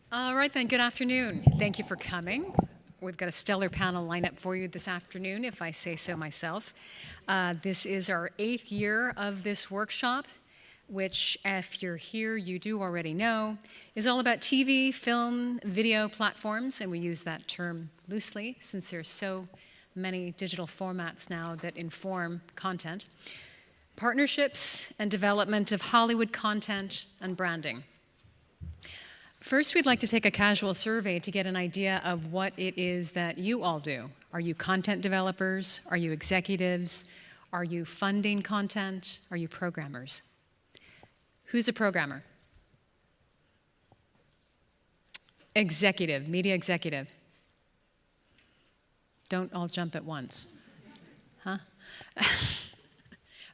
All right then, good afternoon. Thank you for coming. We've got a stellar panel lineup for you this afternoon, if I say so myself. This is our 8th year of this workshop, which, if you're here, you do already know, is all about TV, film, video platforms, and we use that term loosely since there's so many digital formats now that inform content. Partnerships and development of Hollywood content and branding. First, we'd like to take a casual survey to get an idea of what it is that you all do. Are you content developers? Are you executives? Are you funding content? Are you programmers? Who's a programmer? Executive, media executive. Don't all jump at once. Huh?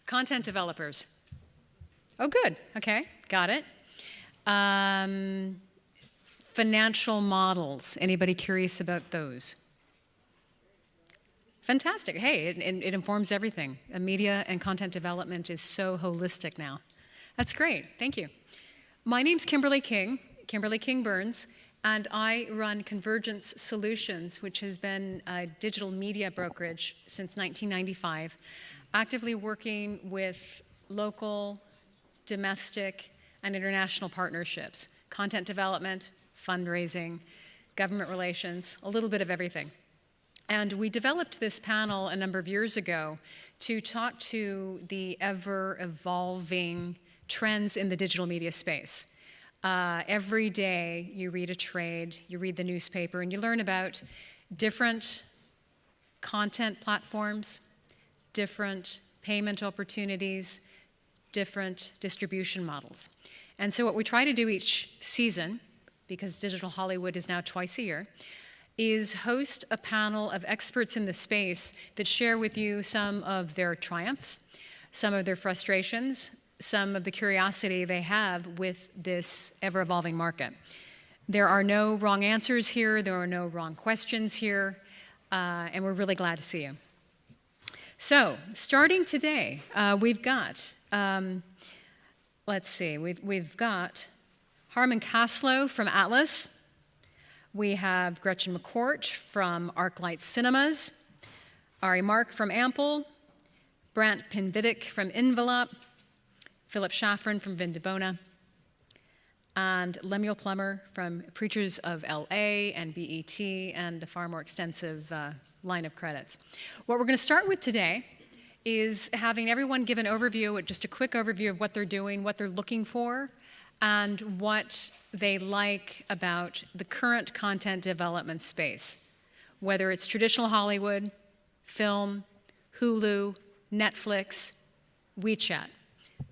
Content developers. Oh, good. Okay, got it. Financial models. Anybody curious about those? Fantastic. Hey, it informs everything. Media and content development is so holistic now. That's great. Thank you. My name's Kimberly King Burns, and I run Convergence Solutions, which has been a digital media brokerage since 1995, actively working with local, domestic, and international partnerships, content development, fundraising, government relations, a little bit of everything. And we developed this panel a number of years ago to talk to the ever-evolving trends in the digital media space. Every day you read a trade, you read the newspaper, and you learn about different content platforms, different payment opportunities, different distribution models. And so what we try to do each season, because Digital Hollywood is now twice a year, is host a panel of experts in the space that share with you some of their triumphs, some of their frustrations, some of the curiosity they have with this ever-evolving market. There are no wrong answers here, there are no wrong questions here, and we're really glad to see you. So, starting today, we've got, let's see, we've got Harman Kaslow from Atlas. We have Gretchen McCourt from ArcLight Cinemas, Ari Mark from Ample, Brant Pinvidic from Envelop, Philip Shafran from Vindabona, and Lemuel Plummer from Preachers of LA and BET, and a far more extensive line of credits. What we're going to start with today is having everyone give an overview, just a quick overview of what they're doing, what they're looking for, and what they like about the current content development space, whether it's traditional Hollywood, film, Hulu, Netflix, WeChat.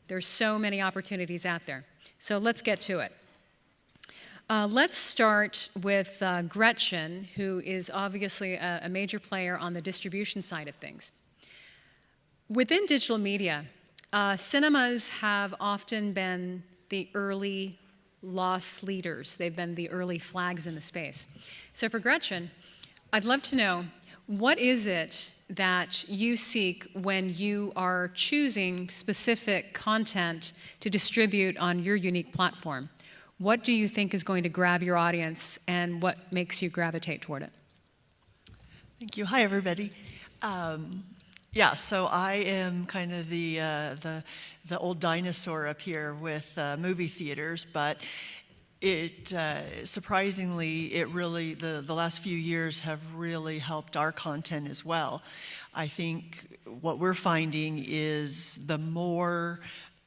There's so many opportunities out there. So let's get to it. Let's start with Gretchen, who is obviously a major player on the distribution side of things. Within digital media, cinemas have often been the early loss leaders. They've been the early flags in the space. So for Gretchen, I'd love to know, what is it that you seek when you are choosing specific content to distribute on your unique platform? What do you think is going to grab your audience, and what makes you gravitate toward it? Thank you. Hi, everybody. Yeah, so I am kind of the old dinosaur up here with movie theaters, but it surprisingly, it really, the last few years have really helped our content as well. I think what we're finding is the more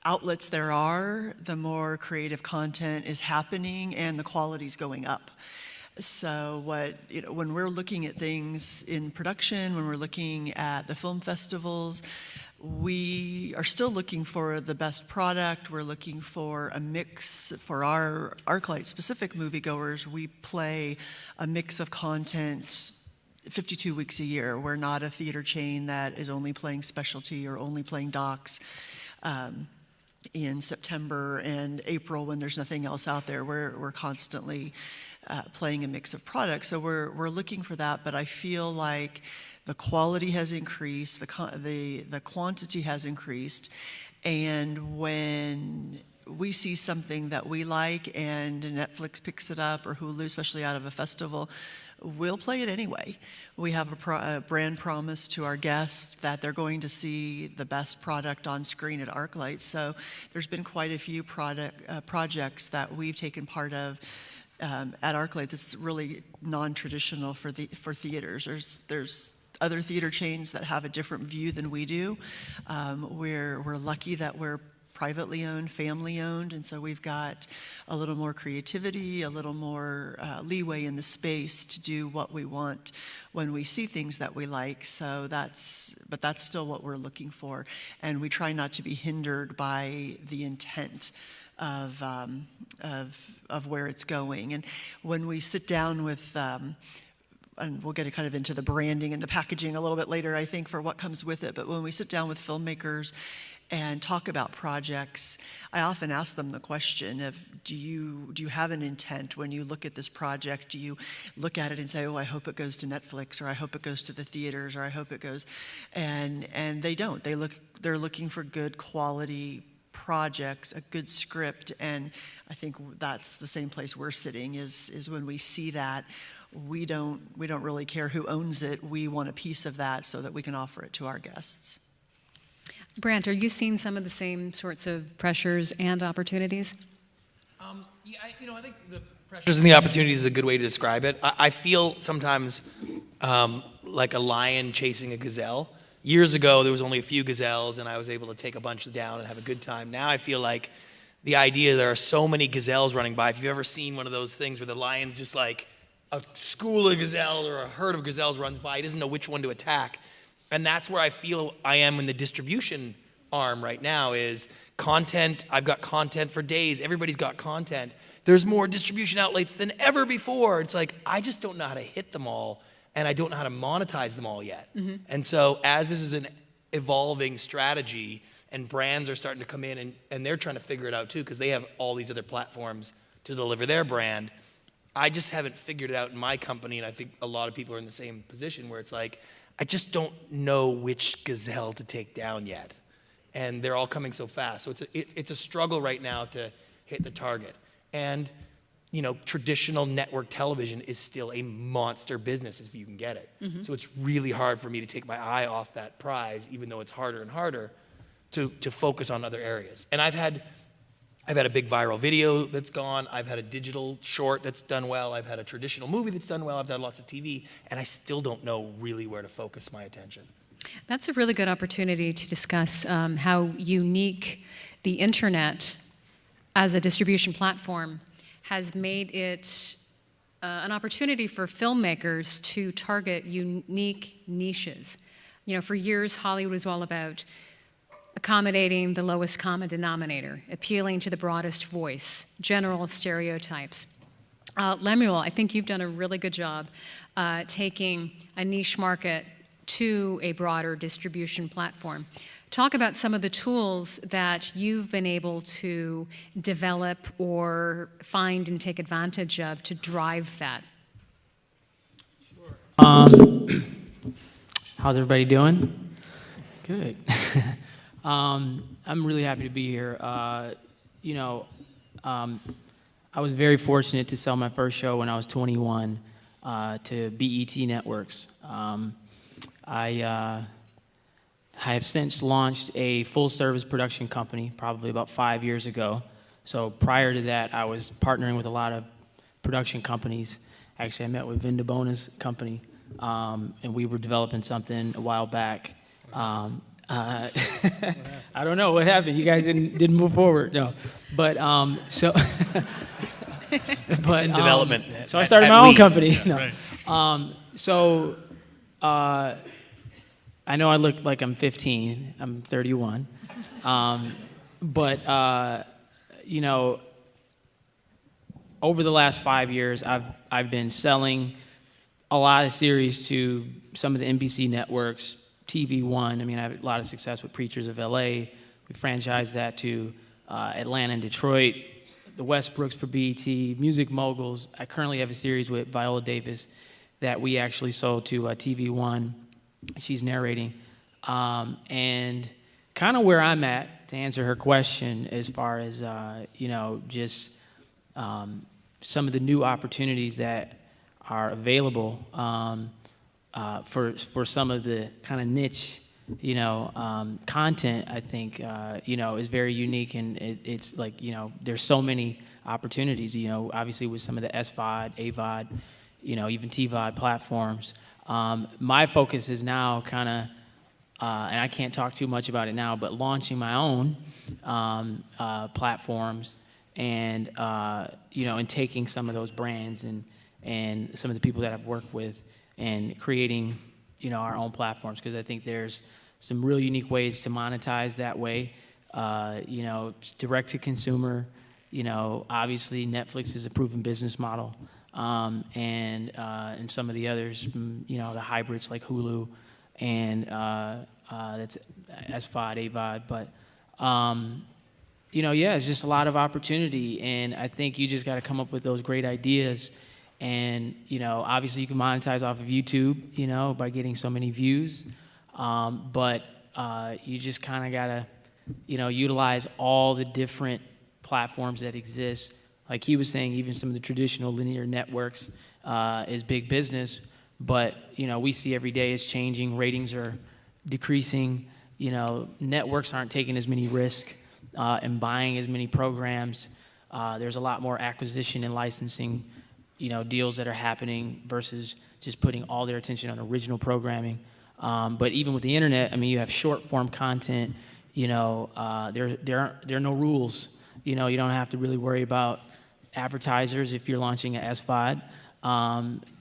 outlets there are, the more creative content is happening and the quality's going up. So when we're looking at things in production, when we're looking at the film festivals, we are still looking for the best product. We're looking for a mix. For our ArcLight specific moviegoers, we play a mix of content 52 weeks a year. We're not a theater chain that is only playing specialty or only playing docs. In September and April, when there's nothing else out there, we're constantly playing a mix of products. So we're looking for that, but I feel like the quality has increased, the quantity has increased, and when we see something that we like and Netflix picks it up, or Hulu, especially out of a festival, we'll play it anyway. We have a brand promise to our guests that they're going to see the best product on screen at ArcLight. So there's been quite a few projects that we've taken part of at ArcLight that's really non-traditional for theaters. There's other theater chains that have a different view than we do. We're lucky that we're privately owned, family owned, and so we've got a little more creativity, a little more leeway in the space to do what we want when we see things that we like. So that's still what we're looking for, and we try not to be hindered by the intent of where it's going. And when we sit down with and we'll get kind of into the branding and the packaging a little bit later, I think, for what comes with it. But when we sit down with filmmakers and talk about projects, I often ask them the question of, do you have an intent when you look at this project? Do you look at it and say, oh, I hope it goes to Netflix, or I hope it goes to the theaters, or I hope it goes, and they don't. They're looking for good quality projects, a good script, and I think that's the same place we're sitting, is when we see that, we don't really care who owns it. We want a piece of that so that we can offer it to our guests. Brant, are you seeing some of the same sorts of pressures and opportunities? Yeah, I think the pressures and the opportunities is a good way to describe it. I feel sometimes like a lion chasing a gazelle. Years ago, there was only a few gazelles, and I was able to take a bunch down and have a good time. Now I feel like the idea there are so many gazelles running by. If you've ever seen one of those things where the lion's just like a school of gazelles or a herd of gazelles runs by, he doesn't know which one to attack. And that's where I feel I am in the distribution arm right now, is content. I've got content for days. Everybody's got content. There's more distribution outlets than ever before. It's like, I just don't know how to hit them all, and I don't know how to monetize them all yet. Mm-hmm. And so as this is an evolving strategy, and brands are starting to come in, and they're trying to figure it out too, because they have all these other platforms to deliver their brand. I just haven't figured it out in my company, and I think a lot of people are in the same position where it's like, I just don't know which gazelle to take down yet. And they're all coming so fast. So it's a struggle right now to hit the target. And, traditional network television is still a monster business if you can get it. Mm-hmm. So it's really hard for me to take my eye off that prize, even though it's harder and harder to focus on other areas. And I've had a big viral video that's gone. I've had a digital short that's done well. I've had a traditional movie that's done well. I've done lots of TV, and I still don't know really where to focus my attention. That's a really good opportunity to discuss how unique the internet as a distribution platform has made it an opportunity for filmmakers to target unique niches. For years, Hollywood was all about accommodating the lowest common denominator, appealing to the broadest voice, general stereotypes. Lemuel, I think you've done a really good job taking a niche market to a broader distribution platform. Talk about some of the tools that you've been able to develop or find and take advantage of to drive that. Sure. How's everybody doing? Good. I'm really happy to be here. I was very fortunate to sell my first show when I was 21 to BET Networks. I have since launched a full-service production company probably about 5 years ago. So prior to that, I was partnering with a lot of production companies. Actually, I met with Vin DeBona's company, and we were developing something a while back. I don't know what happened. You guys didn't move forward, no. But so, it's in development. So I started my own company. Yeah, no. Right. I know I look like I'm 15. I'm 31. Over the last 5 years, I've been selling a lot of series to some of the NBC networks, TV One. I have a lot of success with Preachers of LA. We franchised that to Atlanta and Detroit, the Westbrooks for BET, Music Moguls. I currently have a series with Viola Davis that we actually sold to TV One. She's narrating. And kind of where I'm at, to answer her question, as far as just some of the new opportunities that are available for some of the kind of niche, content. I think is very unique, and it's like there's so many opportunities. Obviously with some of the SVOD, AVOD, even TVOD platforms. My focus is now kind of, and I can't talk too much about it now, but launching my own platforms, and and taking some of those brands and some of the people that I've worked with, and creating our own platforms, because I think there's some real unique ways to monetize that way. Direct to consumer. Obviously Netflix is a proven business model, and some of the others, the hybrids like Hulu, and that's SVOD, AVOD, but it's just a lot of opportunity, and I think you just got to come up with those great ideas. And obviously you can monetize off of YouTube, by getting so many views, but you just kind of gotta, utilize all the different platforms that exist. Like he was saying, even some of the traditional linear networks is big business, but we see every day it's changing. Ratings are decreasing. Networks aren't taking as many risks and buying as many programs. There's a lot more acquisition and licensing deals that are happening versus just putting all their attention on original programming. But even with the internet, you have short form content. There are no rules. You don't have to really worry about advertisers if you're launching a SVOD.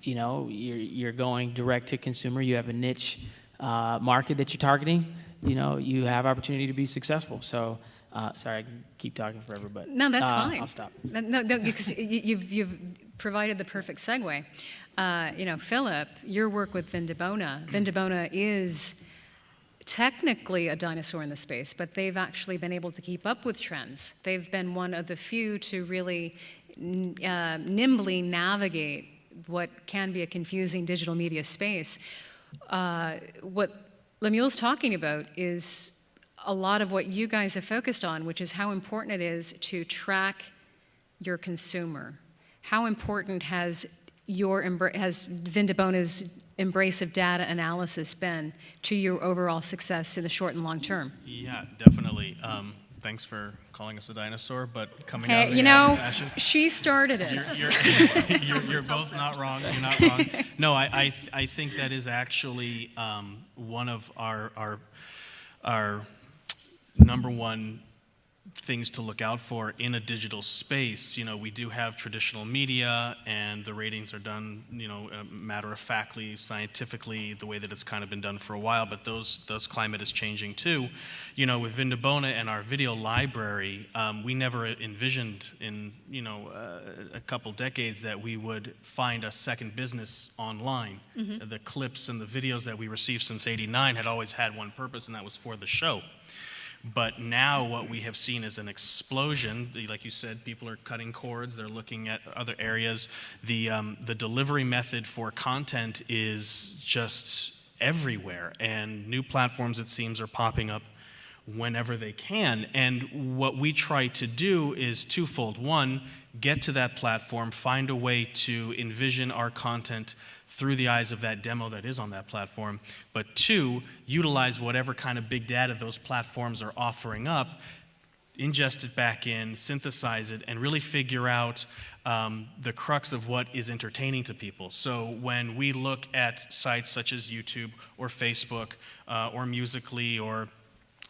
You're going direct to consumer. You have a niche market that you're targeting. You have opportunity to be successful. So. Sorry, I can keep talking forever, but no, that's fine. I'll stop. No, because you've provided the perfect segue. Philip, your work with Vindabona. Vindabona is technically a dinosaur in the space, but they've actually been able to keep up with trends. They've been one of the few to really nimbly navigate what can be a confusing digital media space. What Lemuel's talking about is a lot of what you guys have focused on, which is how important it is to track your consumer. How important has Vindabona's embrace of data analysis been to your overall success in the short and long term? Yeah, definitely. Thanks for calling us a dinosaur, but coming out of the ashes. She started it. You're both not wrong. You're not wrong. No, I think that is actually one of our number one things to look out for in a digital space. We do have traditional media, and the ratings are done, matter-of-factly, scientifically, the way that it's kind of been done for a while, but those climate is changing too. With Vindabona and our video library, we never envisioned in, a couple decades that we would find a second business online. Mm-hmm. The clips and the videos that we received since '89 had always had one purpose, and that was for the show. But now what we have seen is an explosion. Like you said, people are cutting cords. They're looking at other areas. The delivery method for content is just everywhere. And new platforms, it seems, are popping up whenever they can. And what we try to do is twofold. One, get to that platform, find a way to envision our content through the eyes of that demo that is on that platform. But two, utilize whatever kind of big data those platforms are offering up, ingest it back in, synthesize it, and really figure out the crux of what is entertaining to people. So when we look at sites such as YouTube or Facebook or Musical.ly or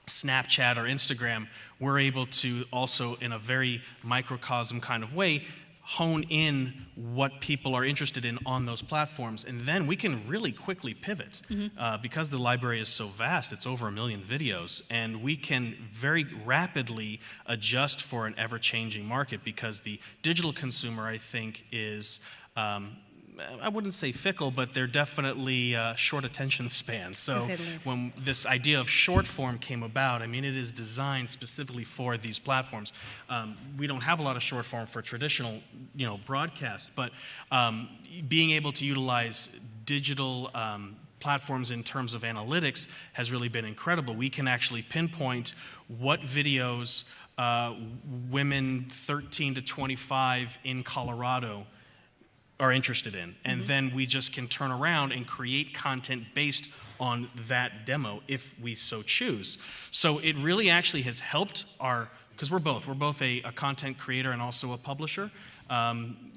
Snapchat or Instagram, we're able to also, in a very microcosm kind of way, hone in what people are interested in on those platforms, and then we can really quickly pivot. Mm-hmm. Because the library is so vast, it's over 1 million videos, and we can very rapidly adjust for an ever-changing market, because the digital consumer, I think, is I wouldn't say fickle, but they're definitely short attention spans. So when this idea of short form came about, it is designed specifically for these platforms. We don't have a lot of short form for traditional, broadcast, but being able to utilize digital platforms in terms of analytics has really been incredible. We can actually pinpoint what videos women 13 to 25 in Colorado are interested in. And then we just can turn around and create content based on that demo if we so choose. So it really actually has helped because we're both a content creator and also a publisher.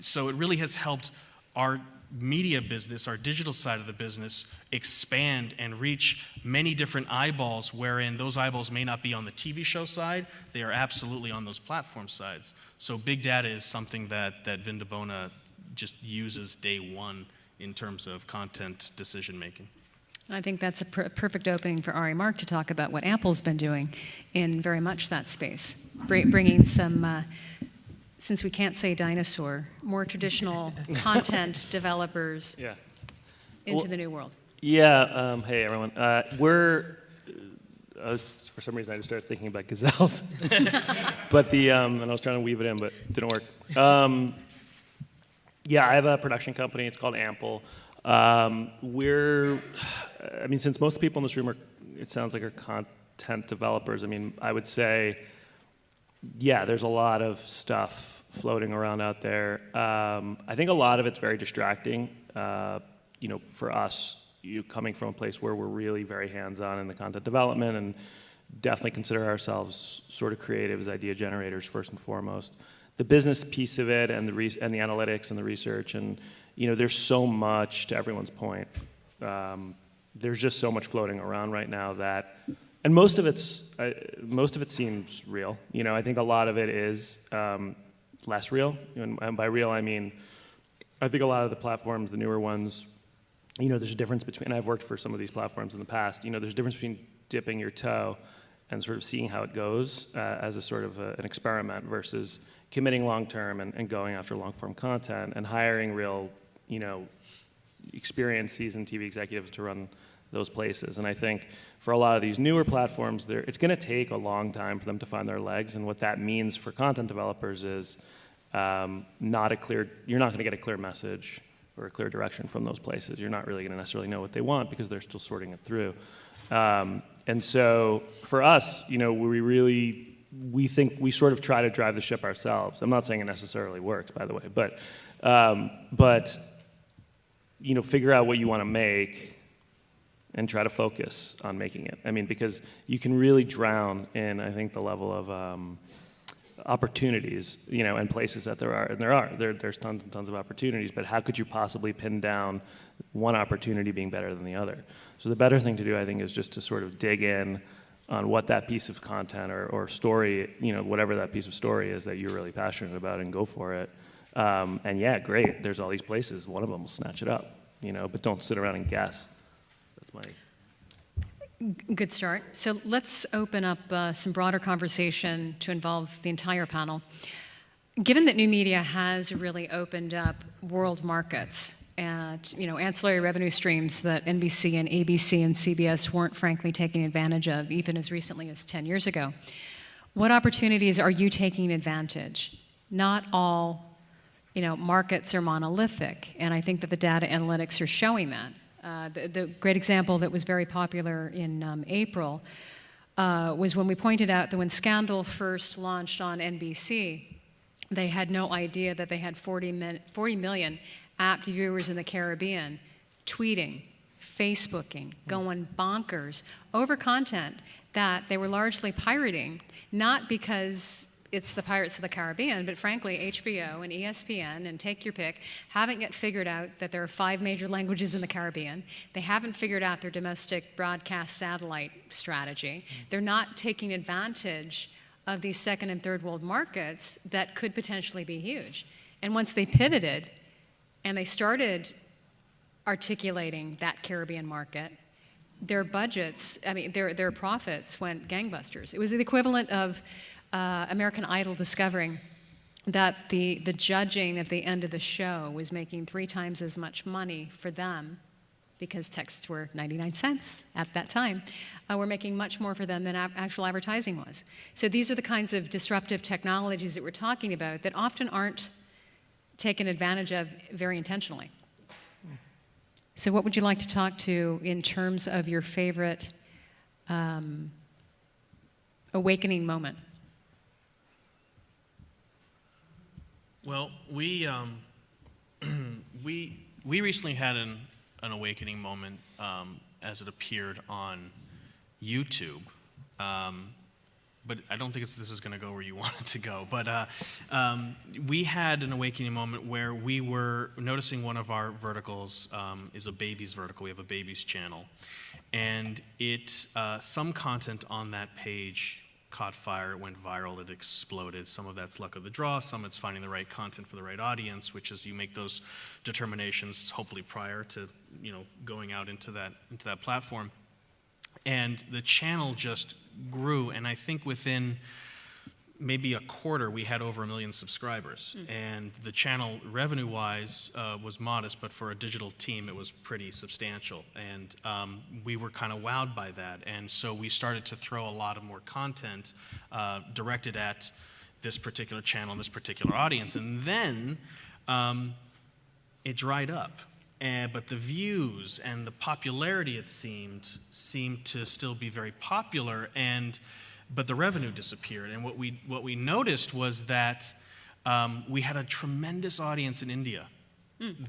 So it really has helped our media business, our digital side of the business, expand and reach many different eyeballs, wherein those eyeballs may not be on the TV show side, they are absolutely on those platform sides. So big data is something that Vindabona just uses day one in terms of content decision making. I think that's a perfect opening for Ari Mark to talk about what Apple's been doing in very much that space, bringing some, since we can't say dinosaur, more traditional content developers into the new world. Yeah, hey everyone. For some reason I just started thinking about gazelles. But and I was trying to weave it in, but it didn't work. Yeah, I have a production company, it's called Ample. Since most people in this room it sounds like are content developers, I would say, yeah, there's a lot of stuff floating around out there. I think a lot of it's very distracting. For us, coming from a place where we're really very hands-on in the content development and definitely consider ourselves sort of creatives, idea generators first and foremost. The business piece of it and the analytics and the research and there's so much, to everyone's point. There's just so much floating around right now and most of it seems real. I think a lot of it is less real, and by real I mean, I think a lot of the platforms, the newer ones, there's a difference between. And I've worked for some of these platforms in the past. There's a difference between dipping your toe and sort of seeing how it goes as a sort of an experiment versus committing long term and going after long form content and hiring real, experienced seasoned TV executives to run those places. And I think for a lot of these newer platforms, it's going to take a long time for them to find their legs. And what that means for content developers is you're not going to get a clear message or a clear direction from those places. You're not really going to necessarily know what they want because they're still sorting it through. And so for us, we think we sort of try to drive the ship ourselves. I'm not saying it necessarily works, by the way, but figure out what you want to make and try to focus on making it. Because you can really drown in, I think, the level of opportunities, and places that there's tons and tons of opportunities, but how could you possibly pin down one opportunity being better than the other? So the better thing to do, I think, is just to sort of dig in on what that piece of content or story, whatever that piece of story is that you're really passionate about, and go for it. And yeah, great, there's all these places. One of them will snatch it up, but don't sit around and guess. That's my... Good start. So let's open up some broader conversation to involve the entire panel. Given that new media has really opened up world markets and ancillary revenue streams that NBC and ABC and CBS weren't frankly taking advantage of even as recently as 10 years ago, what opportunities are you taking advantage? Not all markets are monolithic, and I think that the data analytics are showing that. The great example that was very popular in April was when we pointed out that when Scandal first launched on NBC, they had no idea that they had 40 million apt viewers in the Caribbean tweeting, Facebooking, going bonkers over content that they were largely pirating, not because it's the Pirates of the Caribbean, but frankly, HBO and ESPN, and take your pick, haven't yet figured out that there are 5 major languages in the Caribbean. They haven't figured out their domestic broadcast satellite strategy. They're not taking advantage of these second and third world markets that could potentially be huge. And once they pivoted and they started articulating that Caribbean market, their budgets, their profits went gangbusters. It was the equivalent of American Idol discovering that the judging at the end of the show was making 3 times as much money for them, because texts were 99 cents at that time, were making much more for them than actual advertising was. So these are the kinds of disruptive technologies that we're talking about that often aren't taken advantage of very intentionally. So, what would you like to talk to in terms of your favorite awakening moment? Well, we we recently had an awakening moment as it appeared on YouTube. But I don't think this is going to go where you want it to go. But we had an awakening moment where we were noticing one of our verticals is a babies vertical. We have a babies channel. And some content on that page caught fire, it went viral, it exploded. Some of that's luck of the draw, some it's finding the right content for the right audience, which is you make those determinations hopefully prior to going out into that platform. And the channel just grew, and I think within maybe a quarter we had over 1 million subscribers. And the channel revenue-wise was modest, but for a digital team it was pretty substantial. And we were kind of wowed by that. And so we started to throw a lot of more content directed at this particular channel and this particular audience. And then it dried up. But the views and the popularity, it seemed to still be very popular, but the revenue disappeared. And what we noticed was that we had a tremendous audience in India.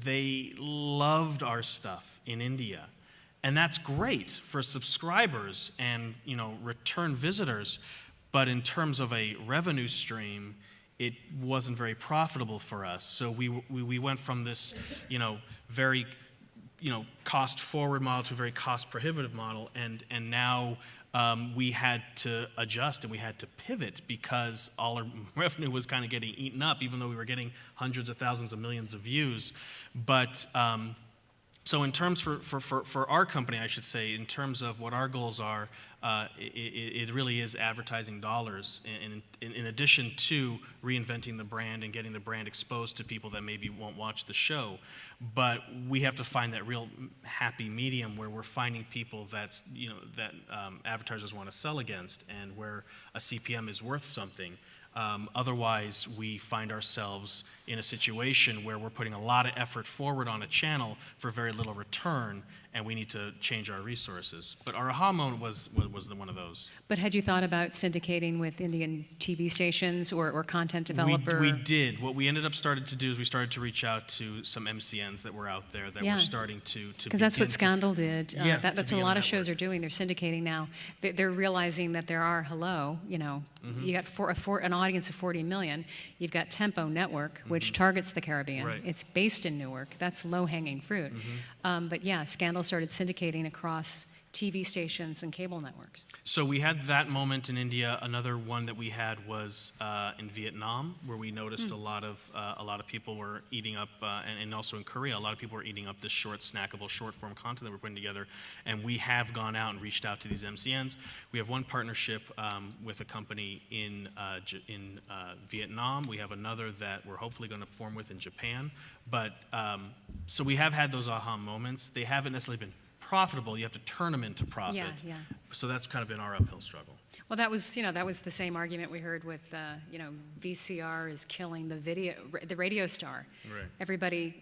They loved our stuff in India, and that's great for subscribers and return visitors. But in terms of a revenue stream, it wasn't very profitable for us. So we went from this, very, cost-forward model to a very cost-prohibitive model, and now we had to adjust and we had to pivot because all our revenue was kind of getting eaten up, even though we were getting hundreds of thousands of millions of views. But so in terms for our company, I should say, in terms of what our goals are, it really is advertising dollars in addition to reinventing the brand and getting the brand exposed to people that maybe won't watch the show. But we have to find that real happy medium where we're finding people that advertisers want to sell against and where a CPM is worth something. Otherwise, we find ourselves in a situation where we're putting a lot of effort forward on a channel for very little return, and we need to change our resources. But our aha moment was one of those. But had you thought about syndicating with Indian TV stations or content developer? We did. What we ended up started to do is we started to reach out to some MCNs that were out there that were starting to because that's what Scandal did. Yeah, that's what a lot of shows are doing. They're syndicating now. They're realizing that there are, you got an audience of 40 million. You've got Tempo Network, which targets the Caribbean. Right. It's based in Newark. That's low-hanging fruit. But yeah, Scandal started syndicating across TV stations and cable networks. So we had that moment in India. Another one that we had was in Vietnam, where we noticed a lot of people were eating up, and also in Korea, a lot of people were eating up this short, snackable, short-form content that we're putting together. And we have gone out and reached out to these MCNs. We have one partnership with a company in Vietnam. We have another that we're hopefully going to form with in Japan. But so we have had those aha moments. They haven't necessarily been profitable. You have to turn them into profit. Yeah. So that's kind of been our uphill struggle. Well, that was the same argument we heard with, VCR is killing the radio star. Right. Everybody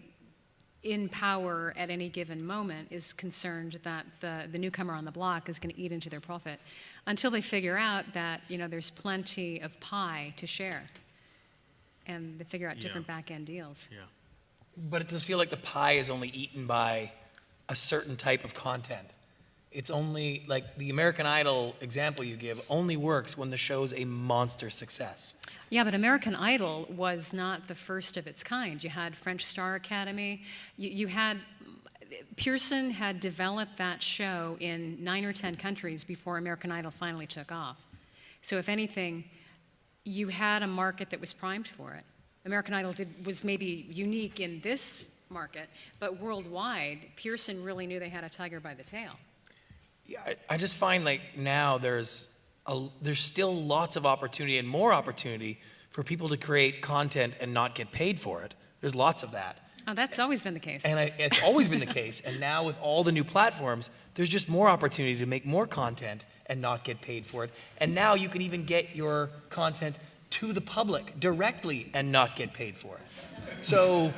in power at any given moment is concerned that the newcomer on the block is going to eat into their profit until they figure out that, there's plenty of pie to share. And they figure out different back-end deals. Yeah. But it does feel like the pie is only eaten by a certain type of content. It's only, like the American Idol example you give, only works when the show's a monster success. Yeah, but American Idol was not the first of its kind. You had French Star Academy. Pearson had developed that show in 9 or 10 countries before American Idol finally took off. So if anything, you had a market that was primed for it. American Idol was maybe unique in this market, but worldwide, Pearson really knew they had a tiger by the tail. Yeah, I just find like now there's still lots of opportunity and more opportunity for people to create content and not get paid for it. There's lots of that. Oh, that's always been the case. And it's always been the case. And now with all the new platforms, there's just more opportunity to make more content and not get paid for it. And now you can even get your content to the public directly and not get paid for it. So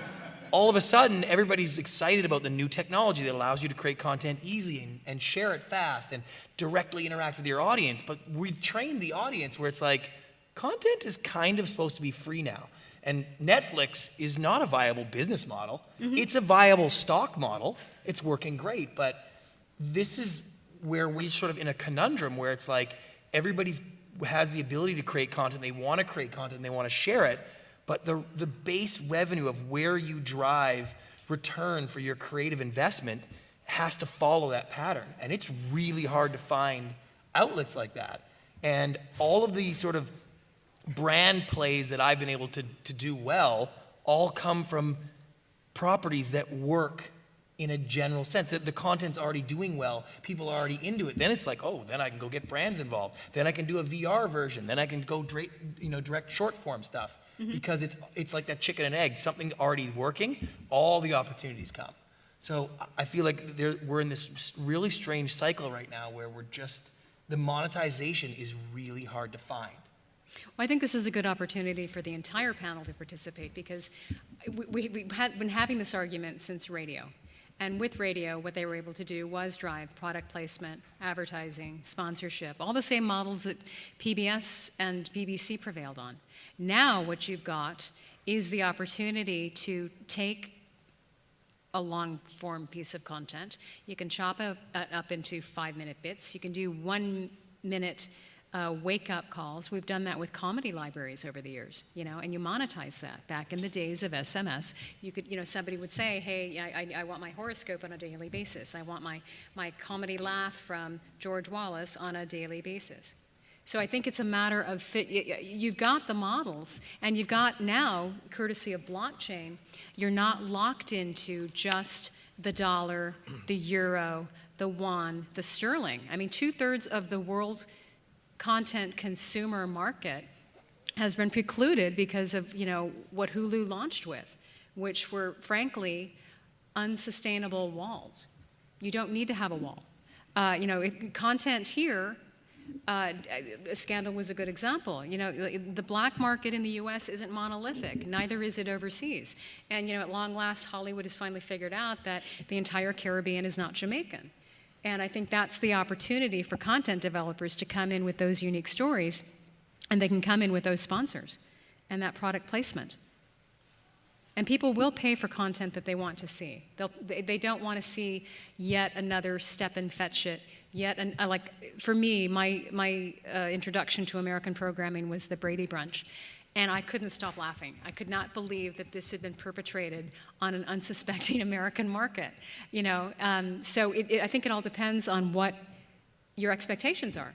all of a sudden, everybody's excited about the new technology that allows you to create content easily and share it fast and directly interact with your audience. But we've trained the audience where it's like, content is kind of supposed to be free now. And Netflix is not a viable business model. It's a viable stock model. It's working great. But this is where we're sort of in a conundrum where it's like everybody has the ability to create content. They want to create content. And they want to share it. But the base revenue of where you drive return for your creative investment has to follow that pattern. And it's really hard to find outlets like that. And all of these sort of brand plays that I've been able to do well all come from properties that work in a general sense. That the content's already doing well, people are already into it. Then it's like, oh, then I can go get brands involved. Then I can do a VR version. Then I can go direct short form stuff. Because it's like that chicken and egg, something already working, all the opportunities come. So I feel like we're in this really strange cycle right now where the monetization is really hard to find. Well, I think this is a good opportunity for the entire panel to participate because we've been having this argument since radio. And with radio, what they were able to do was drive product placement, advertising, sponsorship, all the same models that PBS and BBC prevailed on. Now what you've got is the opportunity to take a long-form piece of content. You can chop it up into 5-minute bits. You can do 1-minute wake-up calls. We've done that with comedy libraries over the years, and you monetize that. Back in the days of SMS, you could, somebody would say, hey, I want my horoscope on a daily basis. I want my comedy laugh from George Wallace on a daily basis. So I think it's a matter of you've got the models, and you've got now, courtesy of blockchain, you're not locked into just the dollar, the euro, the won, the sterling. I mean, 2/3 of the world's content consumer market has been precluded because of, what Hulu launched with, which were, frankly, unsustainable walls. You don't need to have a wall. If content here, Scandal was a good example. The black market in the U.S. isn't monolithic. Neither is it overseas. And, at long last, Hollywood has finally figured out that the entire Caribbean is not Jamaican. And I think that's the opportunity for content developers to come in with those unique stories, and they can come in with those sponsors and that product placement. And people will pay for content that they want to see. They don't want to see yet another Step and Fetch It, for me, my introduction to American programming was the Brady Brunch. And I couldn't stop laughing. I could not believe that this had been perpetrated on an unsuspecting American market. So I think it all depends on what your expectations are.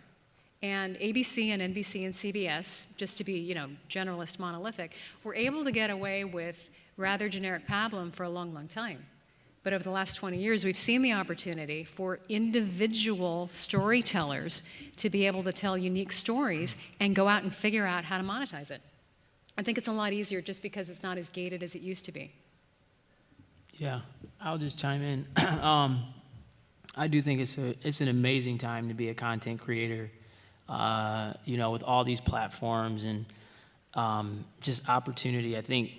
And ABC and NBC and CBS, just to be, generalist monolithic, were able to get away with rather generic pablum for a long, long time. But over the last 20 years, we've seen the opportunity for individual storytellers to be able to tell unique stories and go out and figure out how to monetize it. I think it's a lot easier just because it's not as gated as it used to be. Yeah, I'll just chime in. I do think it's an amazing time to be a content creator, with all these platforms and just opportunity. I think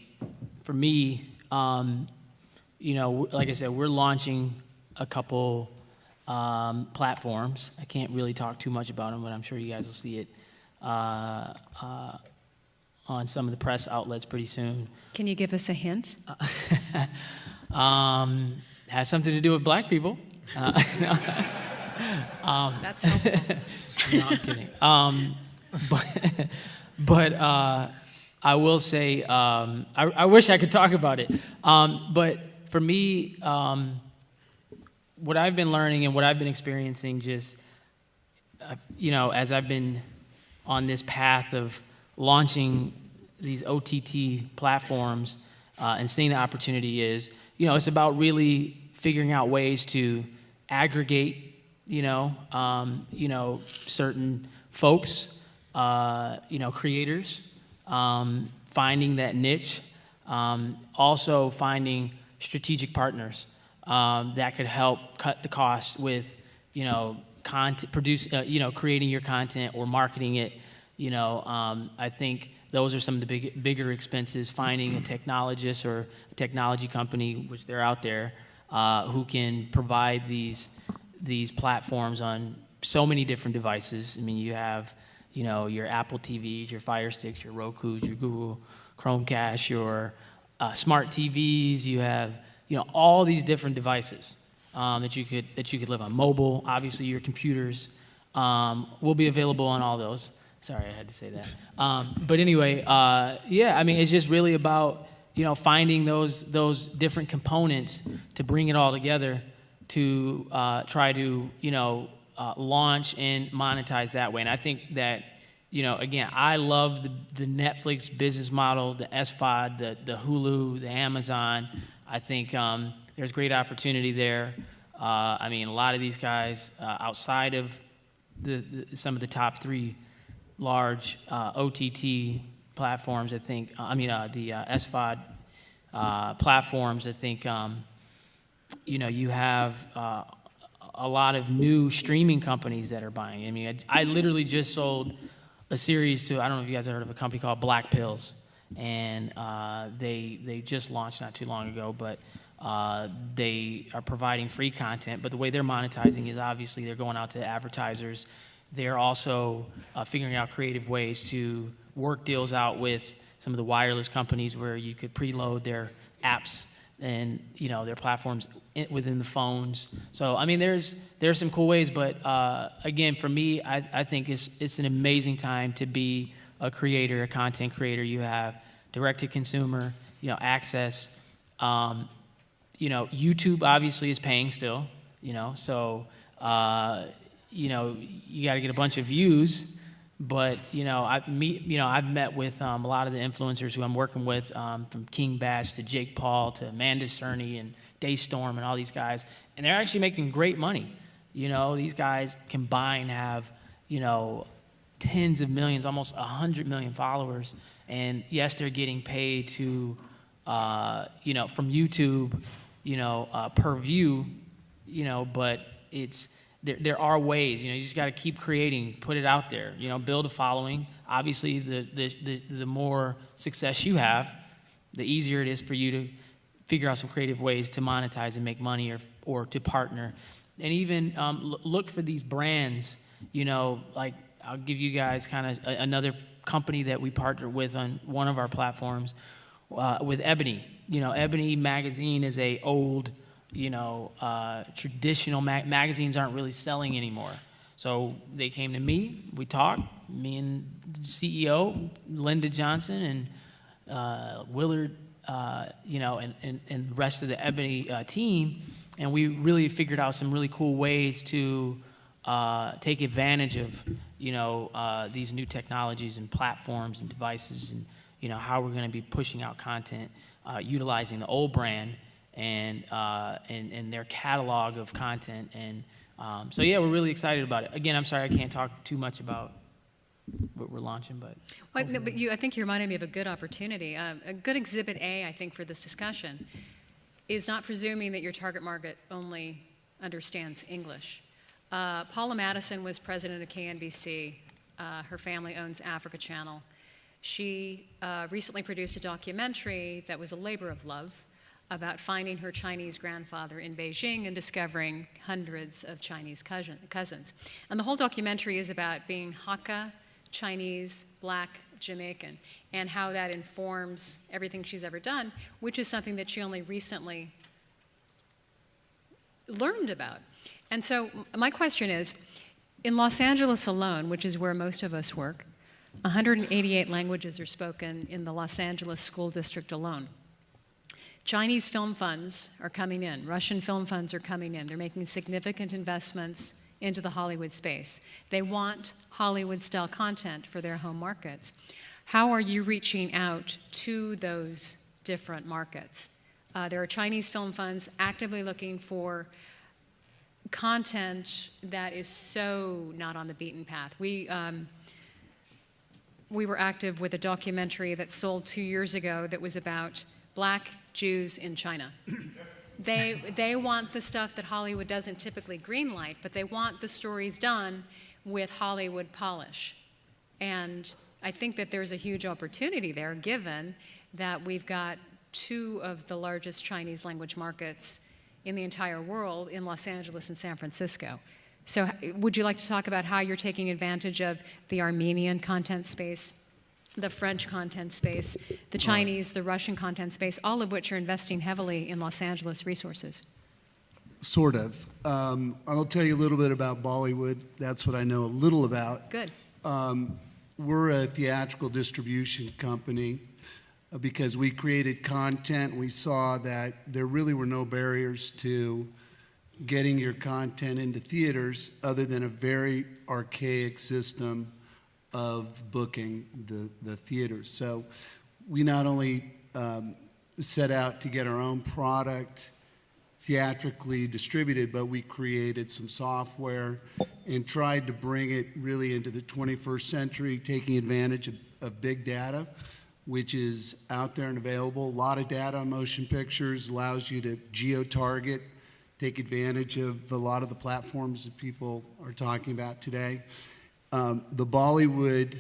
for me, like I said, we're launching a couple platforms. I can't really talk too much about them, but I'm sure you guys will see it on some of the press outlets pretty soon. Can you give us a hint? Has something to do with black people. That's helpful. No, I'm kidding. But I will say, I wish I could talk about it. But for me, what I've been learning and what I've been experiencing just, as I've been on this path of launching these OTT platforms and seeing the opportunity is, it's about really figuring out ways to aggregate, certain folks, creators, finding that niche, also finding strategic partners that could help cut the cost with, content, creating your content or marketing it. I think those are some of the bigger expenses. Finding a technologist or a technology company, which they're out there, who can provide these platforms on so many different devices. I mean, you have, your Apple TVs, your Fire Sticks, your Rokus, your Google Chromecast, your smart TVs. You have, all these different devices that you could live on. Mobile, obviously, your computers will be available on all those. Sorry, I had to say that. But anyway, yeah, I mean, it's just really about, finding those different components to bring it all together to try to, launch and monetize that way. And I think that, again, I love the Netflix business model, the SVOD, the Hulu, the Amazon. I think there's great opportunity there. I mean, a lot of these guys outside of some of the top 3 large OTT platforms, I think, the SVOD platforms, I think, you have a lot of new streaming companies that are buying. I mean, I literally just sold a series to, I don't know if you guys have heard of a company called Black Pills, and they just launched not too long ago, but they are providing free content, but the way they're monetizing is obviously they're going out to advertisers. They're also figuring out creative ways to work deals out with some of the wireless companies where you could preload their apps and their platforms within the phones. So I mean, there's some cool ways, but again, for me, I think it's an amazing time to be a creator, a content creator. You have direct to consumer, access. YouTube obviously is paying still, so you got to get a bunch of views. But I've met with a lot of the influencers who I'm working with, from King Batch to Jake Paul to Amanda Cerny and Daystorm and all these guys, and they're actually making great money. These guys combined have tens of millions, almost 100 million followers, and yes, they're getting paid to from YouTube per view, but there are ways, you just got to keep creating, put it out there, build a following. Obviously, the more success you have, the easier it is for you to figure out some creative ways to monetize and make money or to partner. And even look for these brands, like I'll give you guys kind of another company that we partnered with on one of our platforms with Ebony. Ebony magazine is a old, traditional magazines aren't really selling anymore. So they came to me, we talked, me and the CEO, Linda Johnson, and Willard, and the rest of the Ebony team, and we really figured out some really cool ways to take advantage of, these new technologies and platforms and devices, and, how we're going to be pushing out content, utilizing the old brand and their catalog of content. And so yeah, we're really excited about it. Again, I'm sorry I can't talk too much about what we're launching, but Well, no, but I think you reminded me of a good opportunity. A good exhibit A, I think, for this discussion is not presuming that your target market only understands English. Paula Madison was president of KNBC. Her family owns Africa Channel. She recently produced a documentary that was a labor of love about finding her Chinese grandfather in Beijing and discovering hundreds of Chinese cousins. And the whole documentary is about being Hakka, Chinese, Black, Jamaican, and how that informs everything she's ever done, which is something that she only recently learned about. And so my question is, in Los Angeles alone, which is where most of us work, 188 languages are spoken in the Los Angeles School District alone. Chinese film funds are coming in. Russian film funds are coming in. They're making significant investments into the Hollywood space. They want Hollywood-style content for their home markets. How are you reaching out to those different markets? There are Chinese film funds actively looking for content that is so not on the beaten path. We were active with a documentary that sold 2 years ago that was about Black Jews in China. They want the stuff that Hollywood doesn't typically greenlight, but they want the stories done with Hollywood polish. And I think that there's a huge opportunity there, given that we've got two of the largest Chinese language markets in the entire world in Los Angeles and San Francisco. So would you like to talk about how you're taking advantage of the Armenian content space, the French content space, the Chinese, the Russian content space, all of which are investing heavily in Los Angeles resources? Sort of. I'll tell you a little bit about Bollywood. That's what I know a little about. Good. We're a theatrical distribution company because we created content. We saw that there really were no barriers to getting your content into theaters other than a very archaic system of booking the theaters. So we not only set out to get our own product theatrically distributed, but we created some software and tried to bring it really into the 21st century, taking advantage of big data, which is out there and available. A lot of data on motion pictures allows you to geo-target, take advantage of a lot of the platforms that people are talking about today. The Bollywood,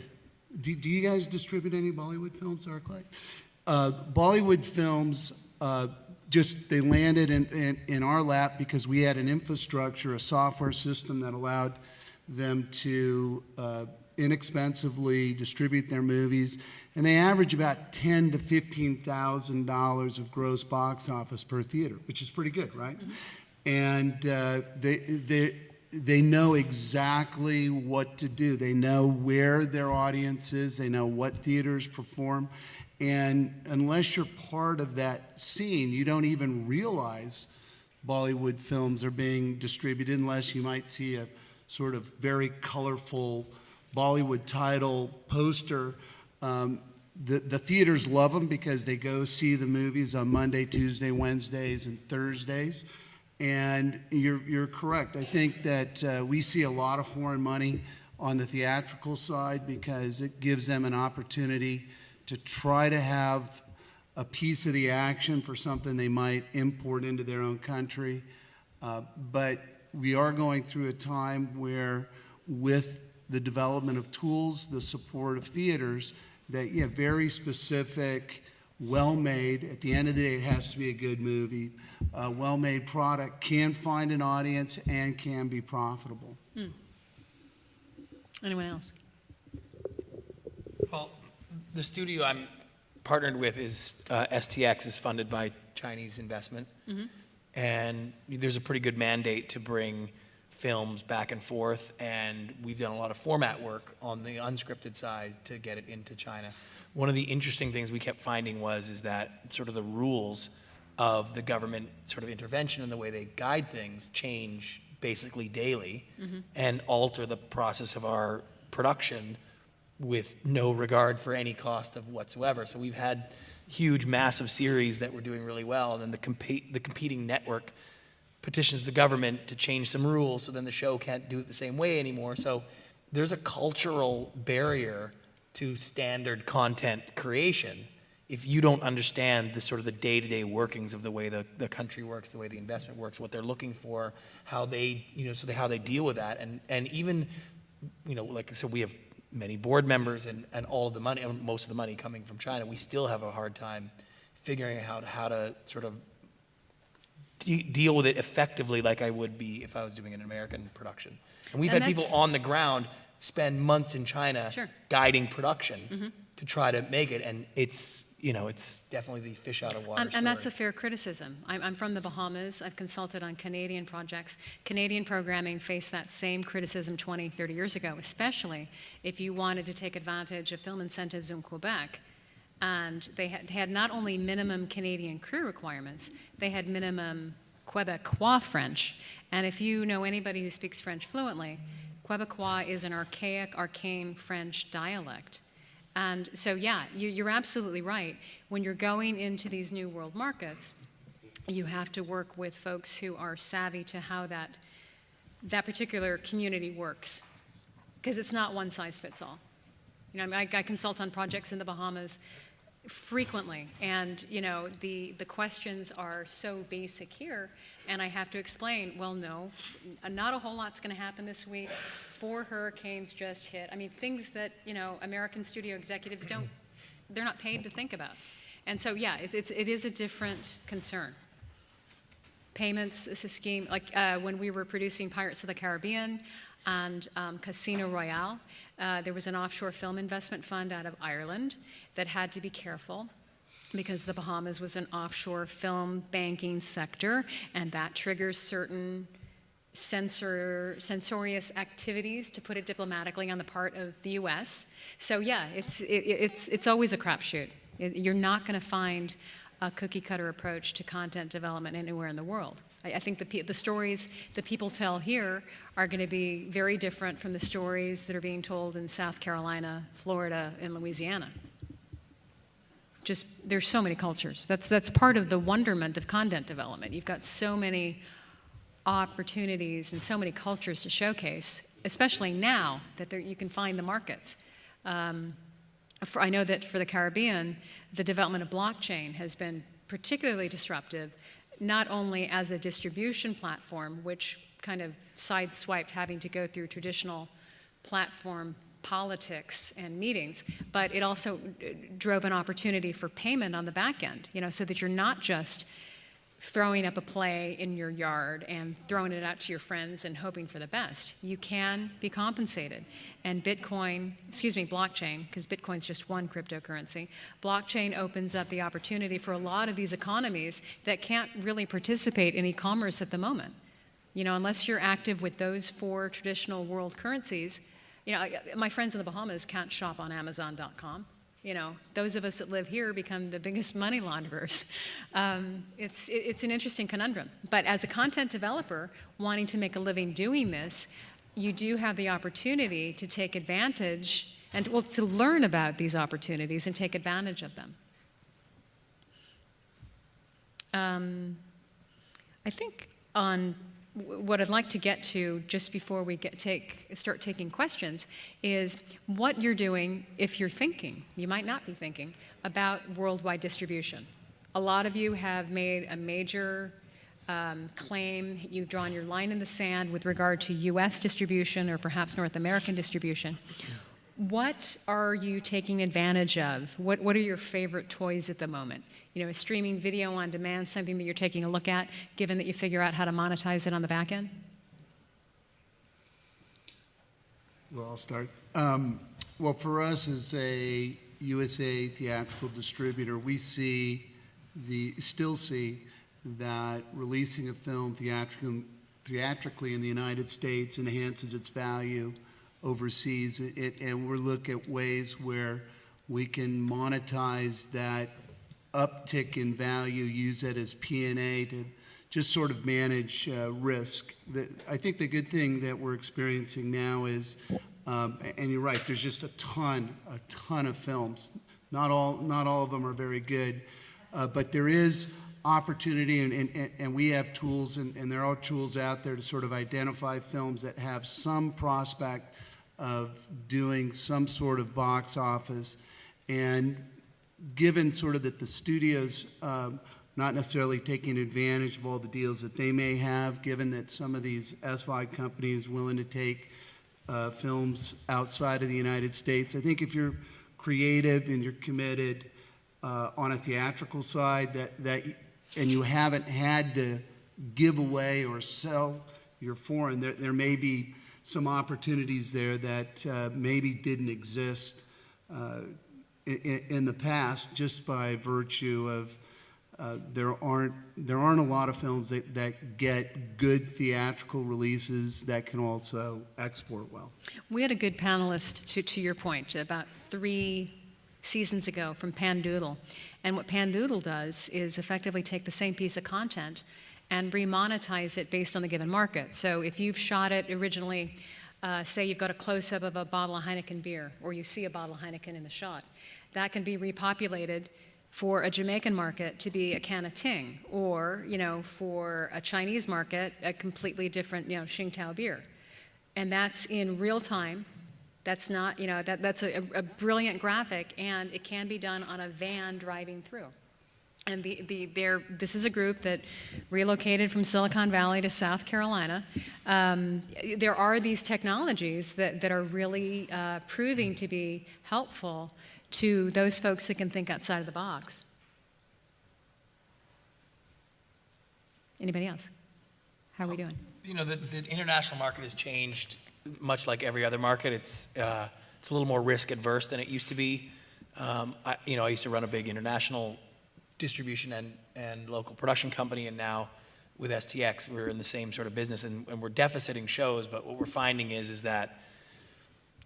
do you guys distribute any Bollywood films, ArcLight? Bollywood films, they landed in our lap because we had an infrastructure, a software system that allowed them to inexpensively distribute their movies, and they average about $10,000 to $15,000 of gross box office per theater, which is pretty good, right? Mm-hmm. And they know exactly what to do. They know where their audience is. They know what theaters perform. And unless you're part of that scene, you don't even realize Bollywood films are being distributed unless you might see a sort of very colorful Bollywood title poster. The theaters love them because they go see the movies on Monday, Tuesday, Wednesdays, and Thursdays. And you're correct. I think that we see a lot of foreign money on the theatrical side because it gives them an opportunity to try to have a piece of the action for something they might import into their own country. But we are going through a time where, with the development of tools, the support of theaters, that very specific, well-made, at the end of the day, it has to be a good movie, a well-made product can find an audience and can be profitable. Anyone else? Well, the studio I'm partnered with is STX, is funded by Chinese investment. Mm-hmm. And there's a pretty good mandate to bring films back and forth, and we've done a lot of format work on the unscripted side to get it into China. One of the interesting things we kept finding is that sort of the rules of the government sort of intervention and the way they guide things change basically daily, mm-hmm. and alter the process of our production with no regard for any cost of whatsoever. So we've had huge, massive series that were doing really well, and then the competing network petitions the government to change some rules, so then the show can't do it the same way anymore. So there's a cultural barrier to standard content creation if you don't understand the sort of the day-to-day workings of the way the country works, the way the investment works, what they're looking for, how they how they deal with that, and even so we have many board members and all of the money, most of the money coming from China. We still have a hard time figuring out how to sort of deal with it effectively, like I would be if I was doing an American production. And we've had people on the ground spend months in China, sure, guiding production, mm-hmm. to try to make it, and it's definitely the fish out of water. And that's a fair criticism. I'm from the Bahamas. I've consulted on Canadian projects. Canadian programming faced that same criticism 20, 30 years ago, especially if you wanted to take advantage of film incentives in Quebec. And they had not only minimum Canadian crew requirements, they had minimum Quebecois French. And if you know anybody who speaks French fluently, Quebecois is an archaic, arcane French dialect. And so, you're absolutely right. When you're going into these new world markets, you have to work with folks who are savvy to how that particular community works, because it's not one size fits all. I consult on projects in the Bahamas. frequently, and the questions are so basic here, and I have to explain, well, no, not a whole lot's going to happen this week. 4 hurricanes just hit. I mean, things that American studio executives they're not paid to think about. And so yeah, it is a different concern. Payments is a scheme, like when we were producing Pirates of the Caribbean and Casino Royale, there was an offshore film investment fund out of Ireland that had to be careful because the Bahamas was an offshore film banking sector, and that triggers certain censorious activities, to put it diplomatically, on the part of the U.S. So yeah, it's always a crapshoot. You're not going to find a cookie-cutter approach to content development anywhere in the world. I think the stories that people tell here are going to be very different from the stories that are being told in South Carolina, Florida, and Louisiana. Just, there's so many cultures. That's part of the wonderment of content development. You've got so many opportunities and so many cultures to showcase, especially now that you can find the markets. I know that for the Caribbean, the development of blockchain has been particularly disruptive, not only as a distribution platform, which kind of sideswiped having to go through traditional platform politics and meetings, but it also drove an opportunity for payment on the back end, so that you're not just throwing up a play in your yard and throwing it out to your friends and hoping for the best. You can be compensated. And blockchain, because Bitcoin's just one cryptocurrency, blockchain opens up the opportunity for a lot of these economies that can't really participate in e-commerce at the moment. Unless you're active with those 4 traditional world currencies, my friends in the Bahamas can't shop on Amazon.com. Those of us that live here become the biggest money launderers. It's an interesting conundrum. But as a content developer wanting to make a living doing this, you do have the opportunity to take advantage and, to learn about these opportunities and take advantage of them. I think on what I'd like to get to just before we start taking questions is what you're doing if you're thinking, you might not be thinking, about worldwide distribution. A lot of you have made a major claim. You've drawn your line in the sand with regard to US distribution or perhaps North American distribution. What are you taking advantage of? What are your favorite toys at the moment? Is streaming video on demand something that you're taking a look at, given that you figure out how to monetize it on the back end? Well, I'll start. Well, for us as a USA theatrical distributor, we still see that releasing a film theatrically in the United States enhances its value overseas, and we're looking at ways where we can monetize that uptick in value, use that as P&A to just sort of manage risk. I think the good thing that we're experiencing now is, and you're right, there's just a ton of films. Not all of them are very good, but there is opportunity, and we have tools, and there are tools out there to sort of identify films that have some prospect of doing some sort of box office. And given sort of that the studios not necessarily taking advantage of all the deals that they may have, given that some of these SVOD companies willing to take films outside of the United States, I think if you're creative and you're committed on a theatrical side, and you haven't had to give away or sell your foreign, there may be some opportunities there that maybe didn't exist in the past, just by virtue of there aren't a lot of films that get good theatrical releases that can also export well. We had a good panelist, to your point, about 3 seasons ago from Pandoodle. And what Pandoodle does is effectively take the same piece of content and remonetize it based on the given market. So if you've shot it originally, say you've got a close-up of a bottle of Heineken beer, or you see a bottle of Heineken in the shot, that can be repopulated for a Jamaican market to be a can of Ting, or for a Chinese market, a completely different Tsingtao beer. And that's in real time, That's not, you know, that's a brilliant graphic, and it can be done on a van driving through. And this is a group that relocated from Silicon Valley to South Carolina. There are these technologies that are really proving to be helpful to those folks that can think outside of the box. Anybody else? How are we doing? You know, the international market has changed much like every other market. It's a little more risk adverse than it used to be. I used to run a big international distribution and local production company, and now with STX, we're in the same sort of business, and we're deficiting shows, but what we're finding is that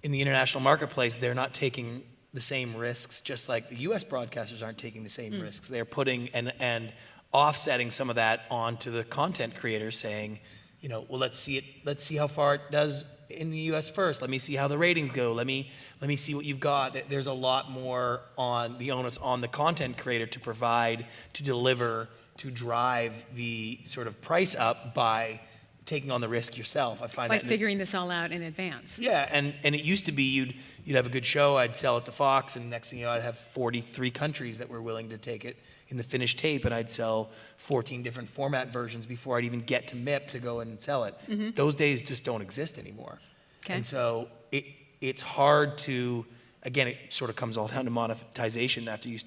in the international marketplace, they're not taking the same risks, just like the US broadcasters aren't taking the same risks. They're putting and offsetting some of that onto the content creators, saying, you know, well, let's see how far it does in the US first. Let me see how the ratings go. Let me see what you've got. There's a lot more on the onus on the content creator to provide, to deliver, to drive the sort of price up by taking on the risk yourself. I find By that figuring this all out in advance. yeah, and it used to be you'd have a good show, I'd sell it to Fox, and next thing you know, I'd have 43 countries that were willing to take it in the finished tape, and I'd sell 14 different format versions before I'd even get to MIP to go and sell it. Those days just don't exist anymore. Okay. And so it's hard to, again, it sort of comes all down to monetization after you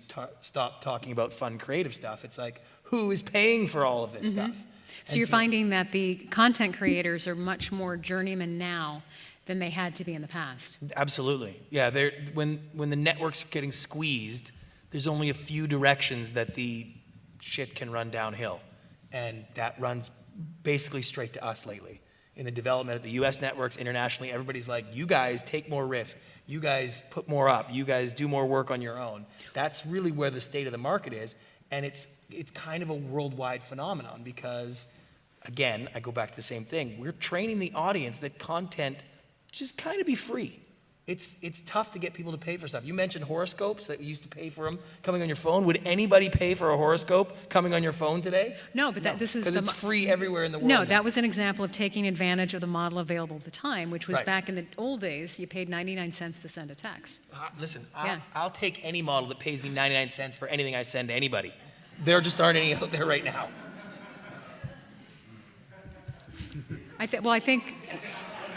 stop talking about fun creative stuff. It's like, who is paying for all of this stuff? So you're finding that the content creators are much more journeymen now than they had to be in the past. Absolutely. Yeah, when the networks are getting squeezed, there's only a few directions that the shit can run downhill. And that runs basically straight to us lately. In the development of the US networks, internationally, everybody's like, you guys take more risk. You guys put more up. You guys do more work on your own. That's really where the state of the market is. And it's kind of a worldwide phenomenon because, again, I go back to the same thing. We're training the audience that content just kind of be free. It's tough to get people to pay for stuff. You mentioned horoscopes that we used to pay for them coming on your phone. Would anybody pay for a horoscope coming on your phone today? No, but this is because it's free everywhere in the world. No, now. that was an example of taking advantage of the model available at the time, which was Right. back in the old days, you paid 99 cents to send a text. Listen, Yeah. I'll take any model that pays me 99 cents for anything I send to anybody. There just aren't any out there right now. I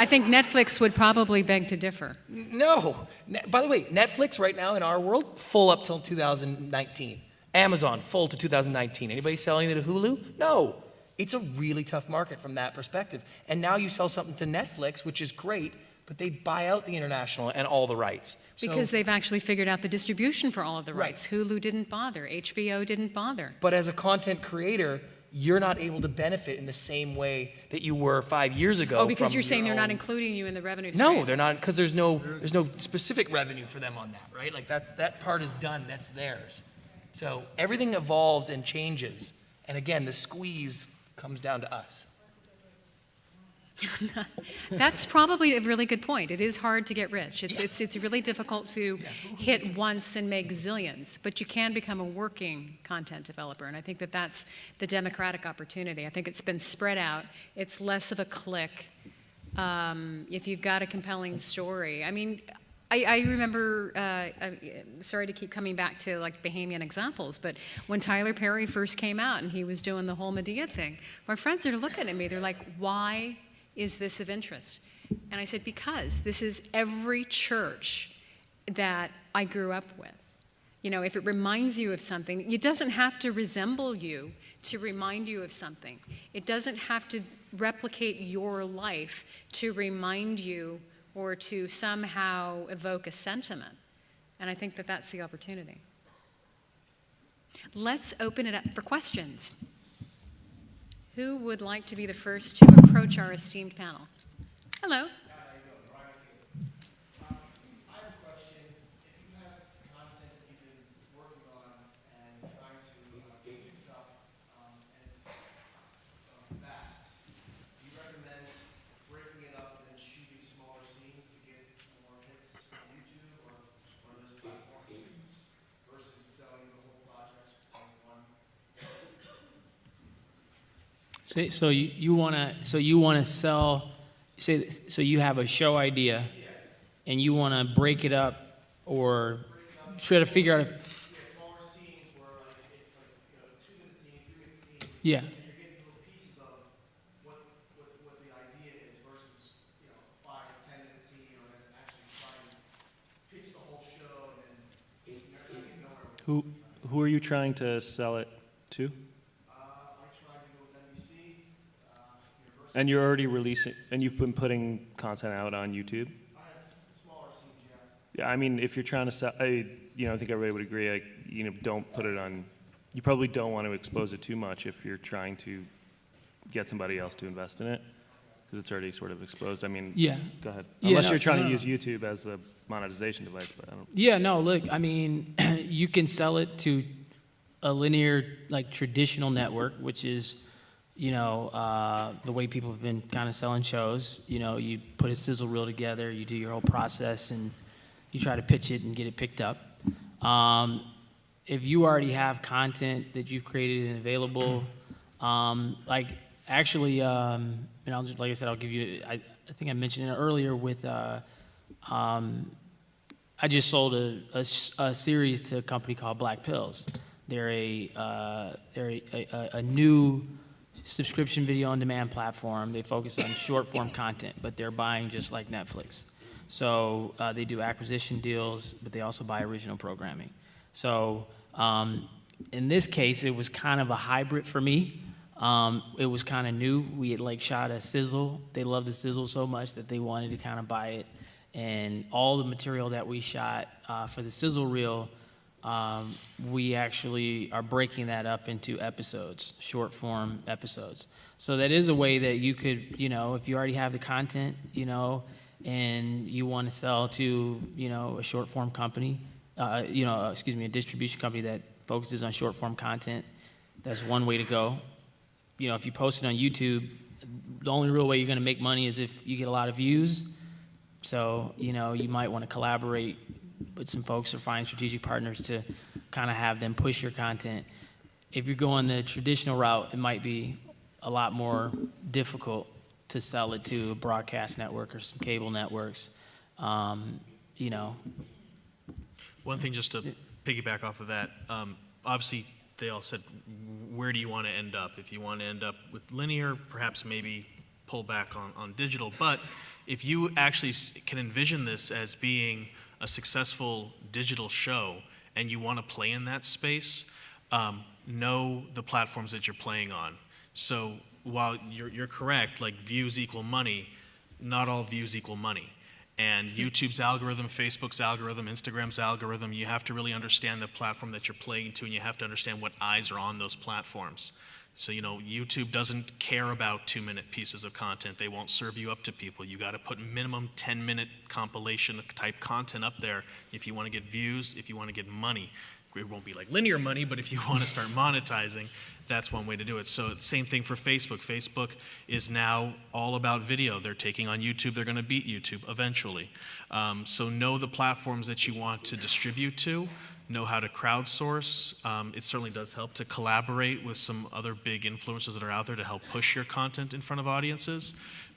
think Netflix would probably beg to differ. No. By the way, Netflix right now in our world, full up till 2019. Amazon, full to 2019. Anybody selling it to Hulu? No. It's a really tough market from that perspective. And now you sell something to Netflix, which is great, but they buy out the international and all the rights. Because they've actually figured out the distribution for all of the Right. rights. Hulu didn't bother. HBO didn't bother. But as a content creator, you're not able to benefit in the same way that you were 5 years ago. Oh, because from you're saying your they're not own- including you in the revenue stream. No, they're not, because there's no specific revenue for them on that, right? Like that part is done, that's theirs. So everything evolves and changes. And again, the squeeze comes down to us. That's probably a really good point. It is hard to get rich. It's really difficult to hit once and make zillions, but you can become a working content developer, and I think that that's the democratic opportunity. I think it's been spread out. It's less of a clique. If you've got a compelling story. I mean, I remember, sorry to keep coming back to like Bahamian examples, but when Tyler Perry first came out and he was doing the whole Medea thing, my friends are looking at me, they're like, why is this of interest? And I said, because this is every church that I grew up with. You know, if it reminds you of something, it doesn't have to resemble you to remind you of something. It doesn't have to replicate your life to remind you or to somehow evoke a sentiment. And I think that that's the opportunity. Let's open it up for questions. Who would like to be the first to approach our esteemed panel? Hello. So you wanna sell, so you have a show idea, and you want to break it up or try to figure out if. Smaller scenes where like it's like 2-minute scene, 3-minute scene. Yeah. And you're getting little pieces of what the idea is versus 5 or 10-minute scene, or then actually trying to pitch the whole show and then you're not getting nowhere with it. Who are you trying to sell it to? I tried to go with NBC. And you're already releasing, and you've been putting content out on YouTube? I have smaller scenes, yeah. Yeah, I mean, if you're trying to sell, I think everybody would agree, don't put it on, you probably don't want to expose it too much if you're trying to get somebody else to invest in it, because it's already sort of exposed. I mean, Yeah. go ahead. Yeah, Unless no, you're trying no, to no. use YouTube as the monetization device, but I don't. Yeah, no, look, I mean, you can sell it to a linear, like traditional network, which is, the way people have been kind of selling shows. You put a sizzle reel together, you do your whole process, and you try to pitch it and get it picked up. If you already have content that you've created and available, like actually, and I'll just, like I said, I'll give you, I think I mentioned it earlier with, I just sold a series to a company called Black Pills. They're a new subscription video on demand platform. They focus on short form content, but they're buying just like Netflix. So they do acquisition deals, but they also buy original programming. So in this case, it was kind of a hybrid for me. It was kind of new. We had shot a sizzle. They loved the sizzle so much that they wanted to kind of buy it. And all the material that we shot for the sizzle reel, we actually are breaking that up into episodes, short form episodes. So that is a way that you could, if you already have the content, and you want to sell to, a short form company, a distribution company that focuses on short form content, that's one way to go. If you post it on YouTube, the only real way you're going to make money is if you get a lot of views. So, you might want to collaborate with some folks or find strategic partners to kind of have them push your content. If you're going the traditional route, it might be a lot more difficult to sell it to a broadcast network or some cable networks. One thing just to piggyback off of that, obviously they all said, where do you want to end up? If you want to end up with linear, perhaps maybe pull back on digital. But if you actually can envision this as being a successful digital show and you want to play in that space, know the platforms that you're playing on. So while you're correct, views equal money, not all views equal money. And YouTube's algorithm, Facebook's algorithm, Instagram's algorithm, you have to really understand the platform that you're playing to, and you have to understand what eyes are on those platforms. So, YouTube doesn't care about 2-minute pieces of content. They won't serve you up to people. You got to put minimum 10-minute compilation type content up there if you want to get views, if you want to get money. It won't be like linear money, but if you want to start monetizing, that's one way to do it. So same thing for Facebook. Facebook is now all about video. They're taking on YouTube. They're going to beat YouTube eventually. So know the platforms that you want to distribute to. Know how to crowdsource. It certainly does help to collaborate with some other big influencers that are out there to help push your content in front of audiences.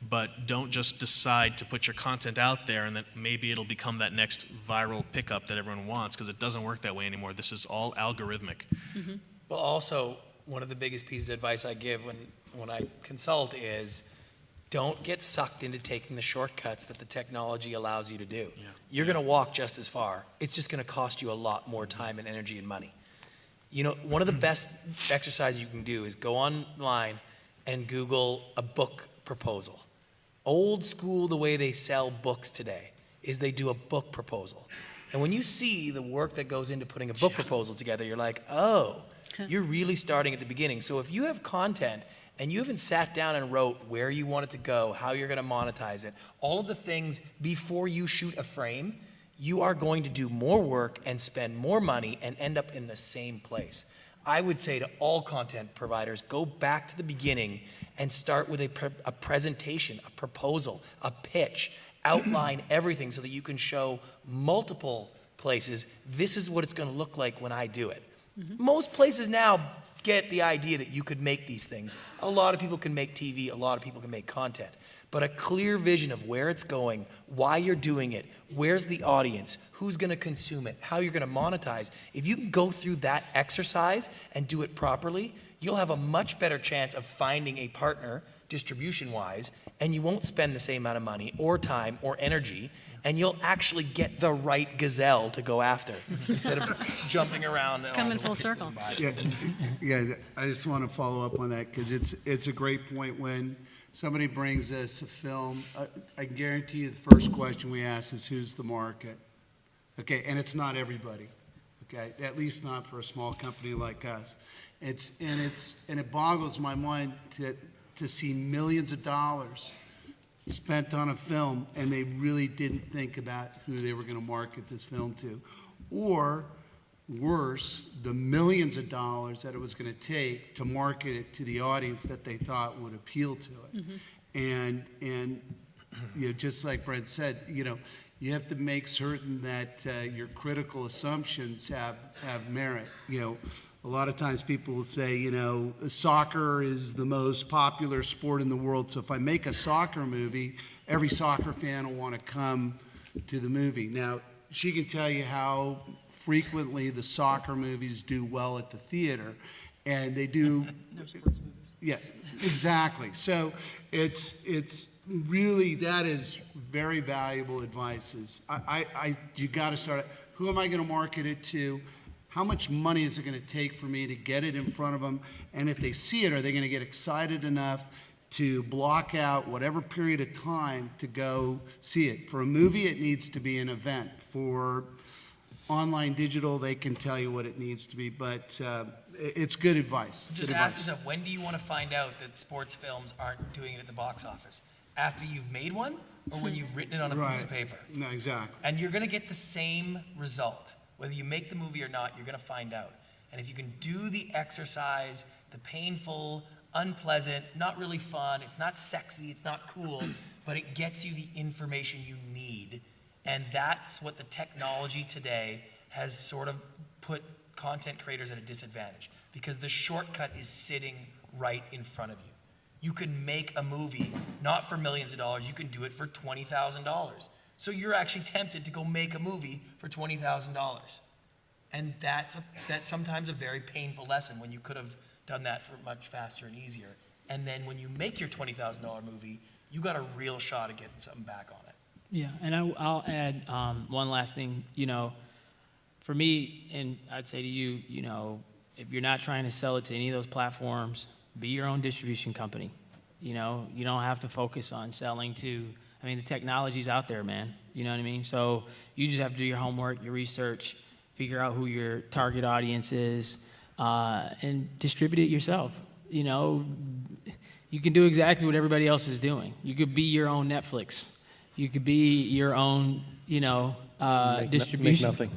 But don't just decide to put your content out there and that maybe it'll become that next viral pickup that everyone wants, because it doesn't work that way anymore. This is all algorithmic. Mm-hmm. Well, also, one of the biggest pieces of advice I give when I consult is don't get sucked into taking the shortcuts that the technology allows you to do. Yeah. You're going to walk just as far. It's just going to cost you a lot more time and energy and money. One of the best exercises you can do is go online and Google a book proposal. Old school, the way they sell books today is they do a book proposal. And when you see the work that goes into putting a book proposal together, you're like, oh, you're really starting at the beginning. So if you have content and you haven't sat down and wrote where you want it to go, how you're going to monetize it, all of the things before you shoot a frame, you are going to do more work and spend more money and end up in the same place. I would say to all content providers, go back to the beginning and start with a presentation, a proposal, a pitch, outline everything so that you can show multiple places, this is what it's going to look like when I do it. Mm-hmm. Most places now get the idea that you could make these things. A lot of people can make TV, a lot of people can make content. But a clear vision of where it's going, why you're doing it, where's the audience, who's going to consume it, how you're going to monetize. If you can go through that exercise and do it properly, you'll have a much better chance of finding a partner distribution-wise, and you won't spend the same amount of money or time or energy, and you'll actually get the right gazelle to go after instead of jumping around. Come in full circle. Yeah, I just want to follow up on that because it's a great point. When somebody brings us a film, I guarantee you the first question we ask is, who's the market? Okay, and it's not everybody, okay? At least not for a small company like us. And it boggles my mind to see millions of dollars spent on a film and they really didn't think about who they were going to market this film to. Or worse, the millions of dollars that it was going to take to market it to the audience that they thought would appeal to it. And you know, just like Brent said, you know, you have to make certain that your critical assumptions have merit. You know, a lot of times people will say, you know, soccer is the most popular sport in the world, so if I make a soccer movie, every soccer fan will want to come to the movie. Now, she can tell you how frequently the soccer movies do well at the theater, and they do. No sports movies. Yeah, exactly. So it's really, that is very valuable advice. You got to start, who am I going to market it to? How much money is it going to take for me to get it in front of them? And if they see it, are they going to get excited enough to block out whatever period of time to go see it? For a movie, it needs to be an event. For online digital, they can tell you what it needs to be, but it's good advice. Just ask yourself, when do you want to find out that sports films aren't doing it at the box office? After you've made one, or when you've written it on a piece of paper? No, exactly. And you're going to get the same result. Whether you make the movie or not, you're going to find out. And if you can do the exercise, the painful, unpleasant, not really fun, it's not sexy, it's not cool, but it gets you the information you need. And that's what the technology today has sort of put content creators at a disadvantage, because the shortcut is sitting right in front of you. You can make a movie, not for millions of dollars, you can do it for $20,000. So you're actually tempted to go make a movie for $20,000. And that's sometimes a very painful lesson when you could have done that for much faster and easier. And then when you make your $20,000 movie, you got a real shot at getting something back on it. Yeah, and I'll add one last thing. You know, for me, and I'd say to you, you know, if you're not trying to sell it to any of those platforms, be your own distribution company. You know, you don't have to focus on selling to, I mean, the technology's out there, man. You know what I mean? So you just have to do your homework, your research, figure out who your target audience is, and distribute it yourself. You know, you can do exactly what everybody else is doing. You could be your own Netflix. You could be your own, you know, distribution. Make nothing.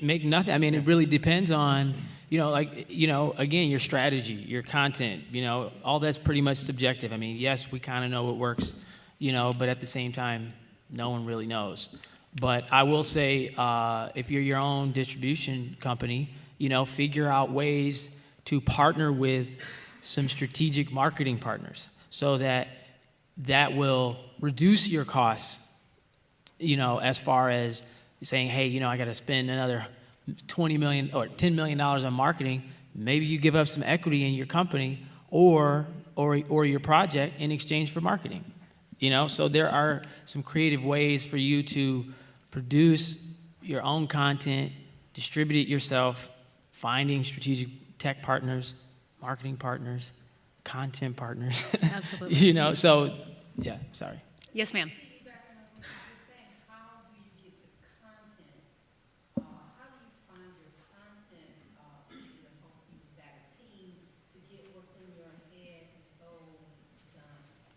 Make nothing. I mean, it really depends on, you know, like, you know, again, your strategy, your content, you know, all that's pretty much subjective. I mean, yes, we kind of know what works, you know, but at the same time, no one really knows. But I will say, if you're your own distribution company, you know, figure out ways to partner with some strategic marketing partners so that will reduce your costs, you know, as far as saying, hey, you know, I got to spend another $20 million or $10 million on marketing. Maybe you give up some equity in your company or your project in exchange for marketing. You know, so there are some creative ways for you to produce your own content, distribute it yourself, finding strategic tech partners, marketing partners, content partners. Absolutely. You know, so, yeah, sorry. Yes, ma'am.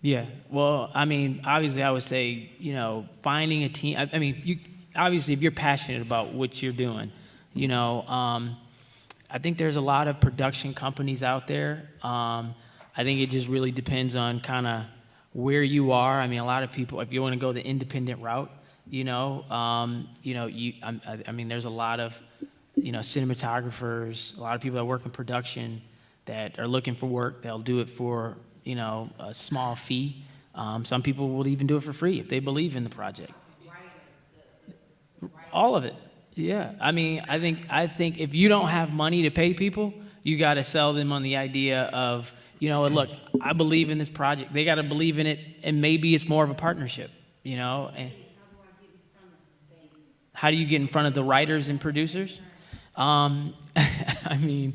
Yeah, well, I mean, obviously, I would say, you know, finding a team. I mean, you obviously, if you're passionate about what you're doing, you know, I think there's a lot of production companies out there. I think it just really depends on kind of where you are. I mean, a lot of people, if you want to go the independent route, you know, I mean, there's a lot of, you know, cinematographers, a lot of people that work in production that are looking for work. They'll do it for, a small fee. Some people will even do it for free if they believe in the project. All of it. Yeah. I mean, I think if you don't have money to pay people, you got to sell them on the idea of, look, I believe in this project. They got to believe in it, and maybe it's more of a partnership, And how do you get in front of the writers and producers? I mean,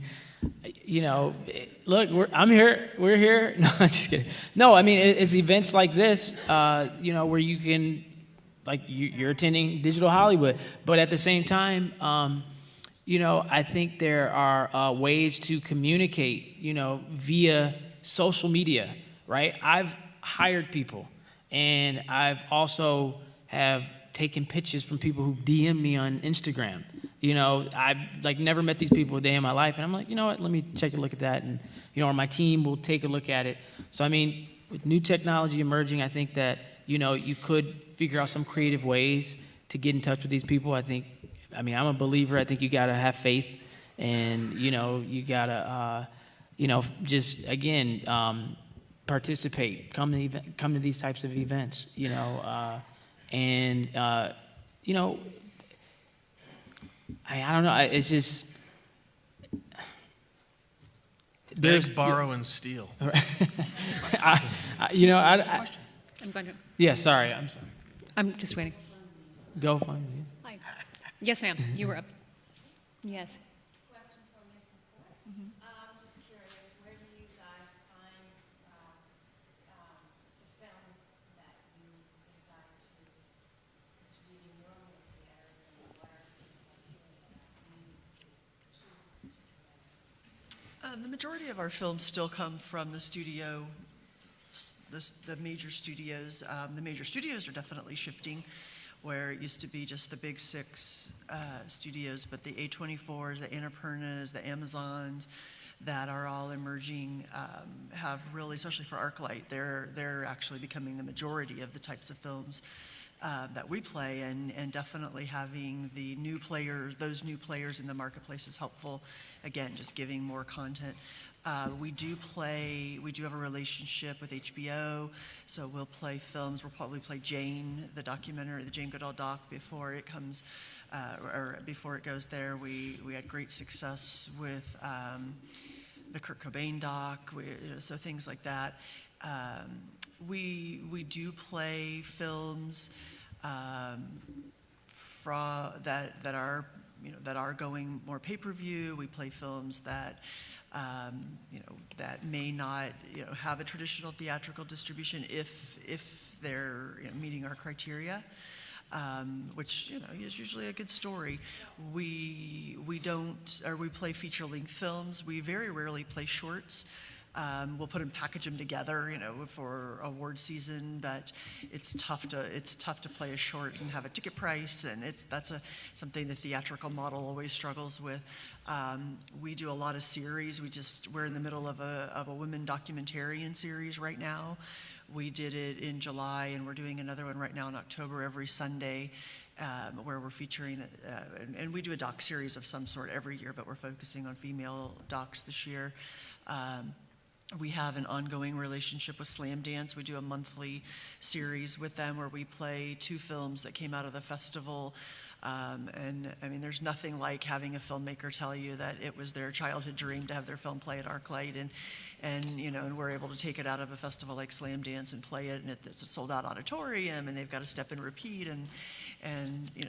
look, I'm here. We're here. No, I'm just kidding. No, I mean, it's events like this, where you can, like, you're attending Digital Hollywood, but at the same time, I think there are ways to communicate, via social media, right? I've hired people, and I've also have taken pictures from people who DM me on Instagram. I've never met these people a day in my life, and I'm like, you know what? Let me take a look at that, and or my team will take a look at it. So I mean, with new technology emerging, I think that you could figure out some creative ways to get in touch with these people. I'm a believer. I think you got to have faith, and you got to just again participate. Come to these types of events. I don't know. It's just Beg, borrow, and steal. Questions? I'm going to. Yeah. Sorry. I'm sorry. I'm just waiting. Go find me. Hi. Yes, ma'am. You were up. Yes. Question for Ms. McCoy. I'm just curious, where do you guys find the films that you decide to distribute in your movie theaters, and what are some criteria that you use to choose particular ones? The majority of our films still come from the studio, the major studios. The major studios are definitely shifting, where it used to be just the big six studios, but the A24s, the Annapurnas, the Amazons, that are all emerging, have really, especially for ArcLight, they're actually becoming the majority of the types of films that we play, and definitely having the new players, those new players in the marketplace is helpful. Again, just giving more content. We do have a relationship with HBO, so we'll play films. We'll probably play Jane, the documentary, the Jane Goodall doc, before it comes, or before it goes there. We had great success with the Kurt Cobain doc, so things like that. We do play films that are going more pay-per-view. We play films that that may not have a traditional theatrical distribution if they're meeting our criteria. Which is usually a good story. We play feature-length films. We very rarely play shorts. We'll put them, package them together, for award season. But it's tough to play a short and have a ticket price, and that's something the theatrical model always struggles with. We do a lot of series. We're in the middle of a women documentarian series right now. We did it in July, and we're doing another one right now in October every Sunday, where we're featuring, and we do a doc series of some sort every year, but we're focusing on female docs this year. We have an ongoing relationship with Slamdance. We do a monthly series with them where we play 2 films that came out of the festival. And I mean, there's nothing like having a filmmaker tell you that it was their childhood dream to have their film play at ArcLight, and we're able to take it out of a festival like Slamdance and play it, and it's a sold-out auditorium, and they've got to step and repeat, and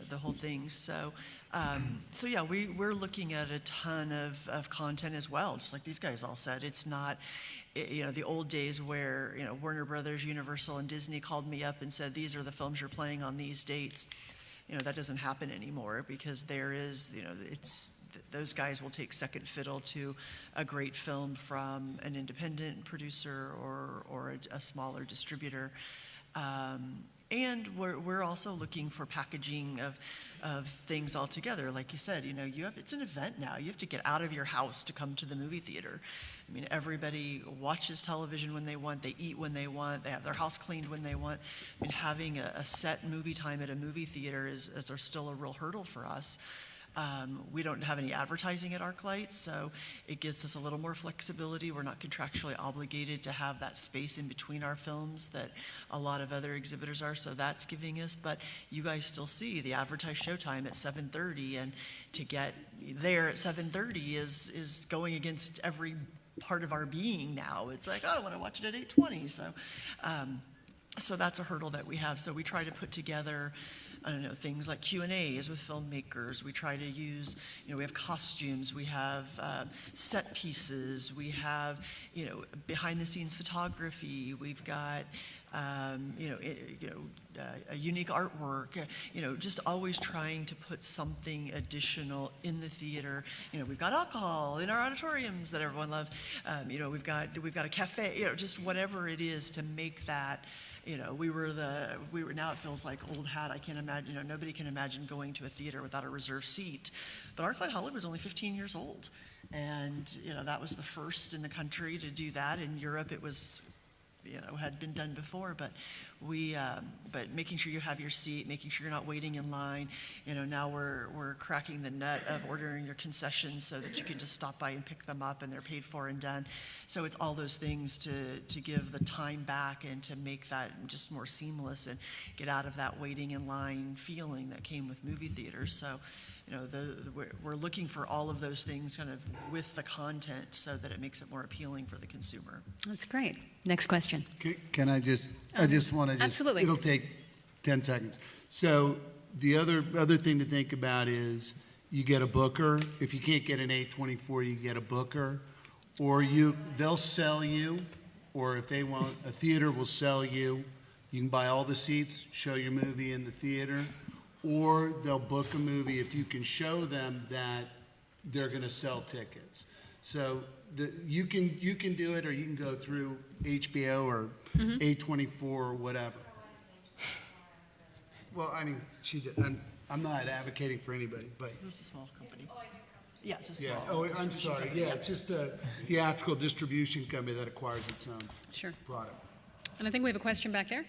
the whole thing. So yeah, we're looking at a ton of content as well, just like these guys all said. It's not, the old days where Warner Brothers, Universal, and Disney called me up and said, these are the films you're playing on these dates. That doesn't happen anymore, because there is, those guys will take second fiddle to a great film from an independent producer or a smaller distributor. And we're also looking for packaging of things all together. Like you said, it's an event now. You have to get out of your house to come to the movie theater. I mean, everybody watches television when they want, they eat when they want, they have their house cleaned when they want. I mean, having a set movie time at a movie theater is still a real hurdle for us. We don't have any advertising at ArcLight, so it gives us a little more flexibility. We're not contractually obligated to have that space in between our films that a lot of other exhibitors are, so that's giving us, but you guys still see the advertised showtime at 7:30, and to get there at 7:30 is going against every part of our being now. It's like, oh, I want to watch it at 8:20, so that's a hurdle that we have. So we try to put together, I don't know, things like Q&As with filmmakers. We try to use, we have costumes, we have set pieces, we have, behind the scenes photography, we've got, a unique artwork, just always trying to put something additional in the theater. We've got alcohol in our auditoriums that everyone loves. We've got a cafe, just whatever it is to make that. We were now it feels like old hat. I can't imagine, nobody can imagine going to a theater without a reserved seat. But ArcLight Hollywood was only 15 years old. And, that was the first in the country to do that. In Europe, it was, had been done before, but but making sure you have your seat, making sure you're not waiting in line. Now we're cracking the nut of ordering your concessions so that you can just stop by and pick them up and they're paid for and done. So it's all those things to give the time back and to make that just more seamless and get out of that waiting in line feeling that came with movie theaters. So, we're looking for all of those things kind of with the content so that it makes it more appealing for the consumer. That's great. Next question. Can I just want to absolutely. It'll take 10 seconds. So the other thing to think about is you get a booker. If you can't get an A24, you get a booker, or they'll sell you, or if they want, a theater will sell you. You can buy all the seats, show your movie in the theater, or they'll book a movie if you can show them that they're going to sell tickets. So you can do it, or you can go through HBO or A24 or whatever. Well, I mean, I'm not advocating for anybody, but It's a small company. Yeah, it's a small. yeah. Oh, I'm sorry. Yeah, it's just a theatrical distribution company that acquires its own Sure. product. And I think we have a question back there. It's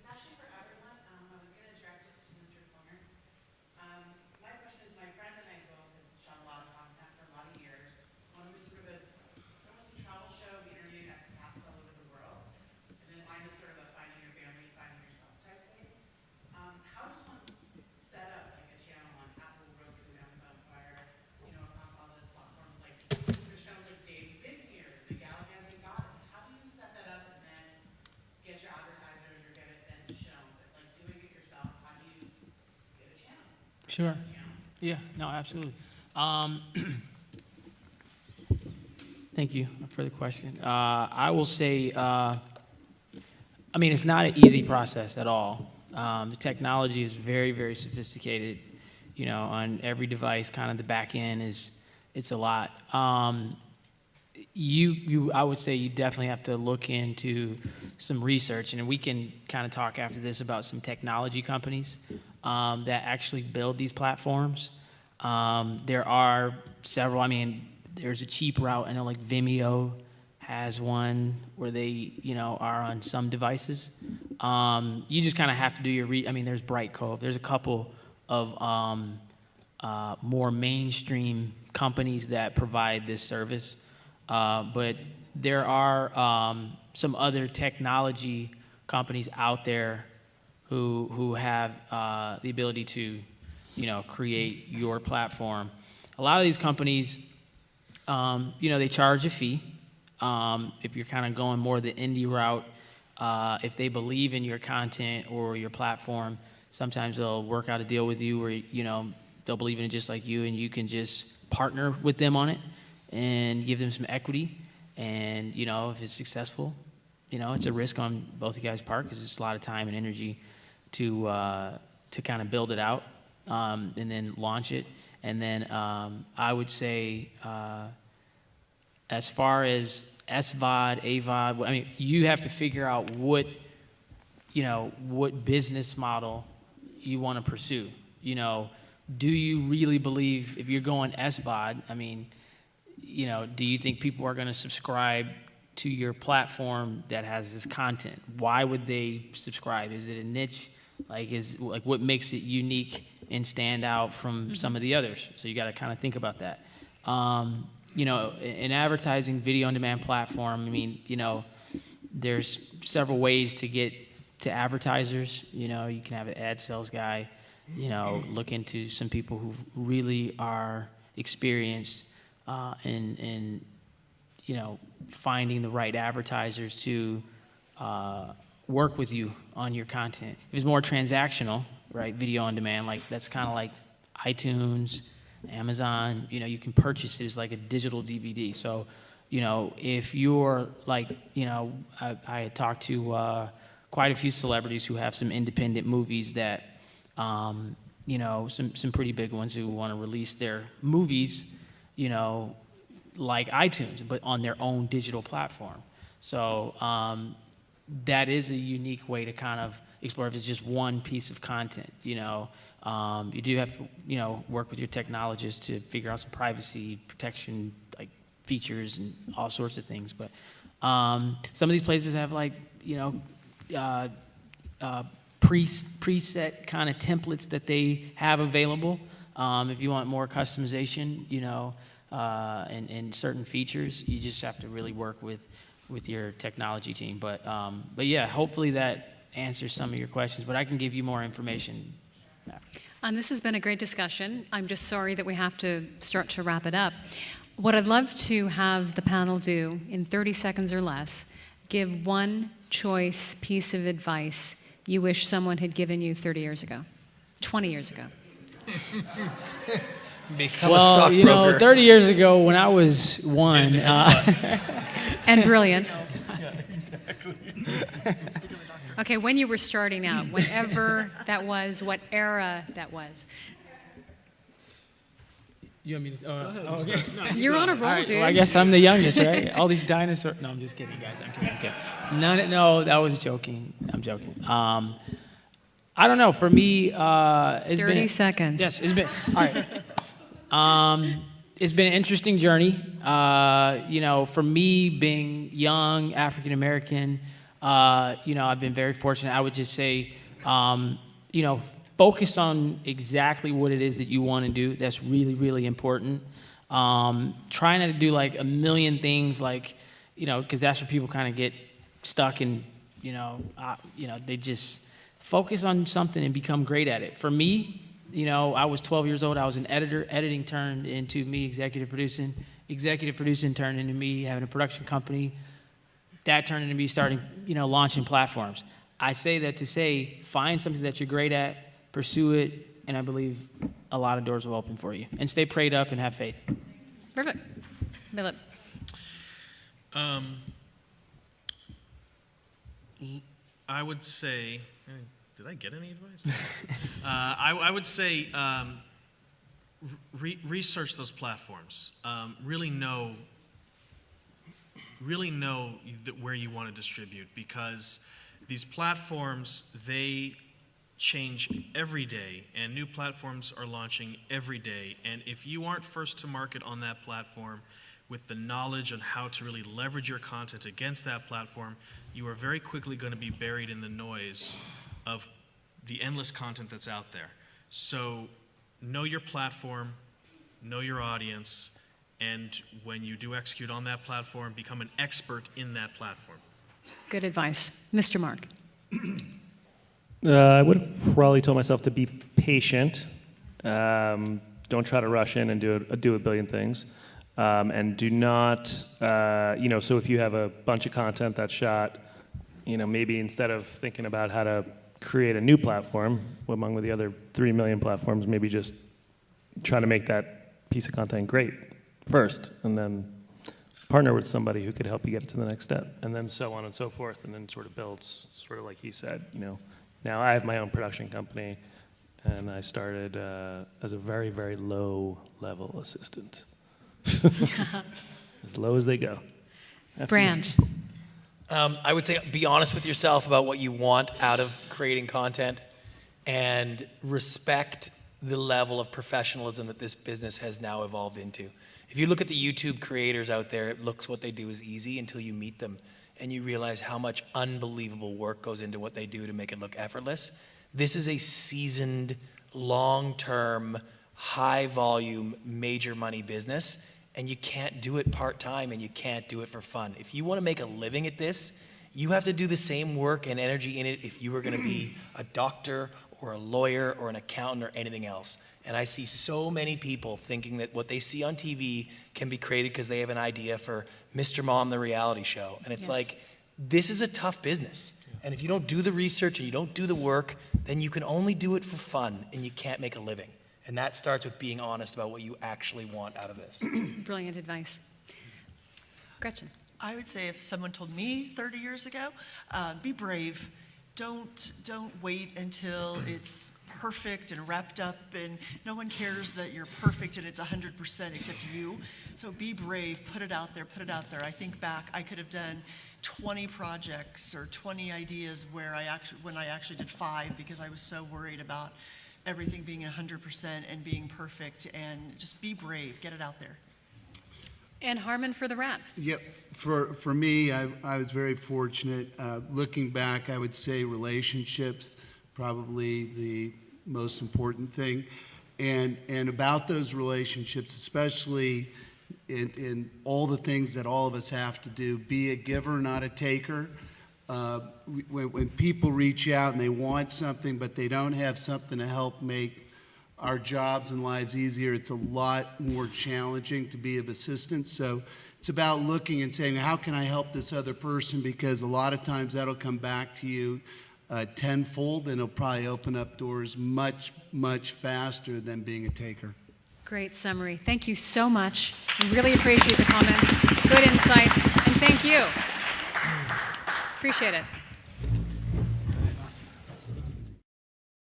actually for everyone. I was going to direct it to Mr. Plummer. My question is, my friend and I both have shot a lot of content for a lot of years. One was sort of almost a travel show. We interviewed expats all over the world. And then mine was sort of a finding your family, finding yourself type thing. How does one set up like a channel on Apple, Roku, Amazon Fire, across all those platforms? Like the shows like Dave's Been Here, The Gallivanting Goddess. How do you set that up and then get your advertisers or get it then shown? But like doing it yourself, how do you get a channel? Sure. Yeah, no, absolutely. Thank you for the question. I will say, it's not an easy process at all. The technology is very, very sophisticated. On every device, kind of the back end it's a lot. I would say you definitely have to look into some research, and we can kind of talk after this about some technology companies that actually build these platforms. There are several. There's a cheap route. I know like Vimeo has one where they, are on some devices. You just kind of have to do your there's Brightcove. There's a couple of more mainstream companies that provide this service. But there are some other technology companies out there who have the ability to, create your platform. A lot of these companies, they charge a fee. If you're kind of going more the indie route, if they believe in your content or your platform, sometimes they'll work out a deal with you where, they'll believe in it just like you, and you can just partner with them on it and give them some equity. And, if it's successful, it's a risk on both of you guys' part because it's a lot of time and energy to kind of build it out and then launch it. And then I would say as far as SVOD, AVOD, you have to figure out what business model you want to pursue. Do you really believe if you're going SVOD, do you think people are going to subscribe to your platform that has this content? Why would they subscribe? Is it a niche? What makes it unique and stand out from some of the others. So you got to kind of think about that. You know, in advertising, video on demand platform, I mean, you know, there's several ways to get to advertisers. You know, you can have an ad sales guy, you know, look into some people who really are experienced in you know, finding the right advertisers to work with you on your content. If it's more transactional, right, video on demand, like that's kind of like iTunes, Amazon, you know, you can purchase it as like a digital DVD. So, you know, if you're like, you know, I had talked to quite a few celebrities who have some independent movies that, you know, some pretty big ones who want to release their movies, you know, like iTunes, but on their own digital platform. So that is a unique way to kind of explore if it's just one piece of content, you know. You do have to, you know, work with your technologist to figure out some privacy protection, like features and all sorts of things. But some of these places have like, you know, preset kind of templates that they have available. If you want more customization, you know, and certain features, you just have to really work with your technology team. But yeah, hopefully that answers some of your questions. But I can give you more information. This has been a great discussion. I'm just sorry that we have to start to wrap it up. What I'd love to have the panel do in 30 seconds or less, give one choice piece of advice you wish someone had given you 30 years ago, 20 years ago. Become a Well, stockbroker. you know, 30 years ago when I was one, And brilliant. Yeah, exactly. Okay, when you were starting out, whenever that was, what era that was. You want me to? Okay. No, You're on a roll, all right, dude. well, I guess I'm the youngest, right? All these dinosaurs. No, I'm just kidding, guys. I'm kidding. No, that was joking. I'm joking. I don't know. For me, it's 30 been seconds. Yes, it's been all right. It's been an interesting journey. You know, for me, being young, African American, you know, I've been very fortunate. I would just say, you know, focus on exactly what it is that you want to do. That's really, really important. Try not to do like a million things, like, you know, because that's where people kind of get stuck and, you know, they just focus on something and become great at it. For me, you know, I was 12 years old. I was an editor. Editing turned into me executive producing. Executive producing turned into me having a production company. That turned into me starting, you know, launching platforms. I say that to say, find something that you're great at, pursue it, and I believe a lot of doors will open for you. And stay prayed up and have faith. Perfect. Philip. I would say, did I get any advice? I would say research those platforms. Really know where you want to distribute, because these platforms, they change every day, and new platforms are launching every day. And if you aren't first to market on that platform with the knowledge on how to really leverage your content against that platform, you are very quickly going to be buried in the noise of the endless content that's out there. So know your platform, know your audience, and when you do execute on that platform, become an expert in that platform. Good advice. Mr. Mark. I would have probably told myself to be patient. Don't try to rush in and do a billion things. And do not, you know, so if you have a bunch of content that's shot, you know, maybe instead of thinking about how to create a new platform among the other 3 million platforms, maybe just try to make that piece of content great first, and then partner with somebody who could help you get it to the next step, and then so on and so forth, and then sort of builds, sort of like he said, you know. Now I have my own production company, and I started as a very, very low-level assistant. As low as they go. Branch. I would say be honest with yourself about what you want out of creating content, and respect the level of professionalism that this business has now evolved into. If you look at the YouTube creators out there, it looks what they do is easy until you meet them and you realize how much unbelievable work goes into what they do to make it look effortless. This is a seasoned, long-term, high-volume, major money business, and you can't do it part-time and you can't do it for fun. If you want to make a living at this, you have to do the same work and energy in it if you were going to be a doctor or a lawyer or an accountant or anything else. And I see so many people thinking that what they see on TV can be created because they have an idea for Mr. Mom, the reality show. And it's like, this is a tough business. And if you don't do the research and you don't do the work, then you can only do it for fun and you can't make a living. And that starts with being honest about what you actually want out of this. Brilliant advice. Gretchen. I would say if someone told me 30 years ago, be brave. Don't wait until it's perfect and wrapped up and no one cares that you're perfect and it's 100% except you. So be brave, put it out there, put it out there. I think back, I could have done 20 projects or 20 ideas when I actually did 5 because I was so worried about everything being 100% and being perfect, and just be brave, get it out there. And Harmon for the wrap. Yep. For me, I was very fortunate. Looking back, I would say relationships, probably the most important thing. And about those relationships, especially in all the things that all of us have to do, be a giver, not a taker. When people reach out and they want something, but they don't have something to help make our jobs and lives easier, it's a lot more challenging to be of assistance. So it's about looking and saying, how can I help this other person? Because a lot of times that'll come back to you tenfold, and it'll probably open up doors much, much faster than being a taker. Great summary. Thank you so much. We really appreciate the comments, good insights, and thank you. Appreciate it.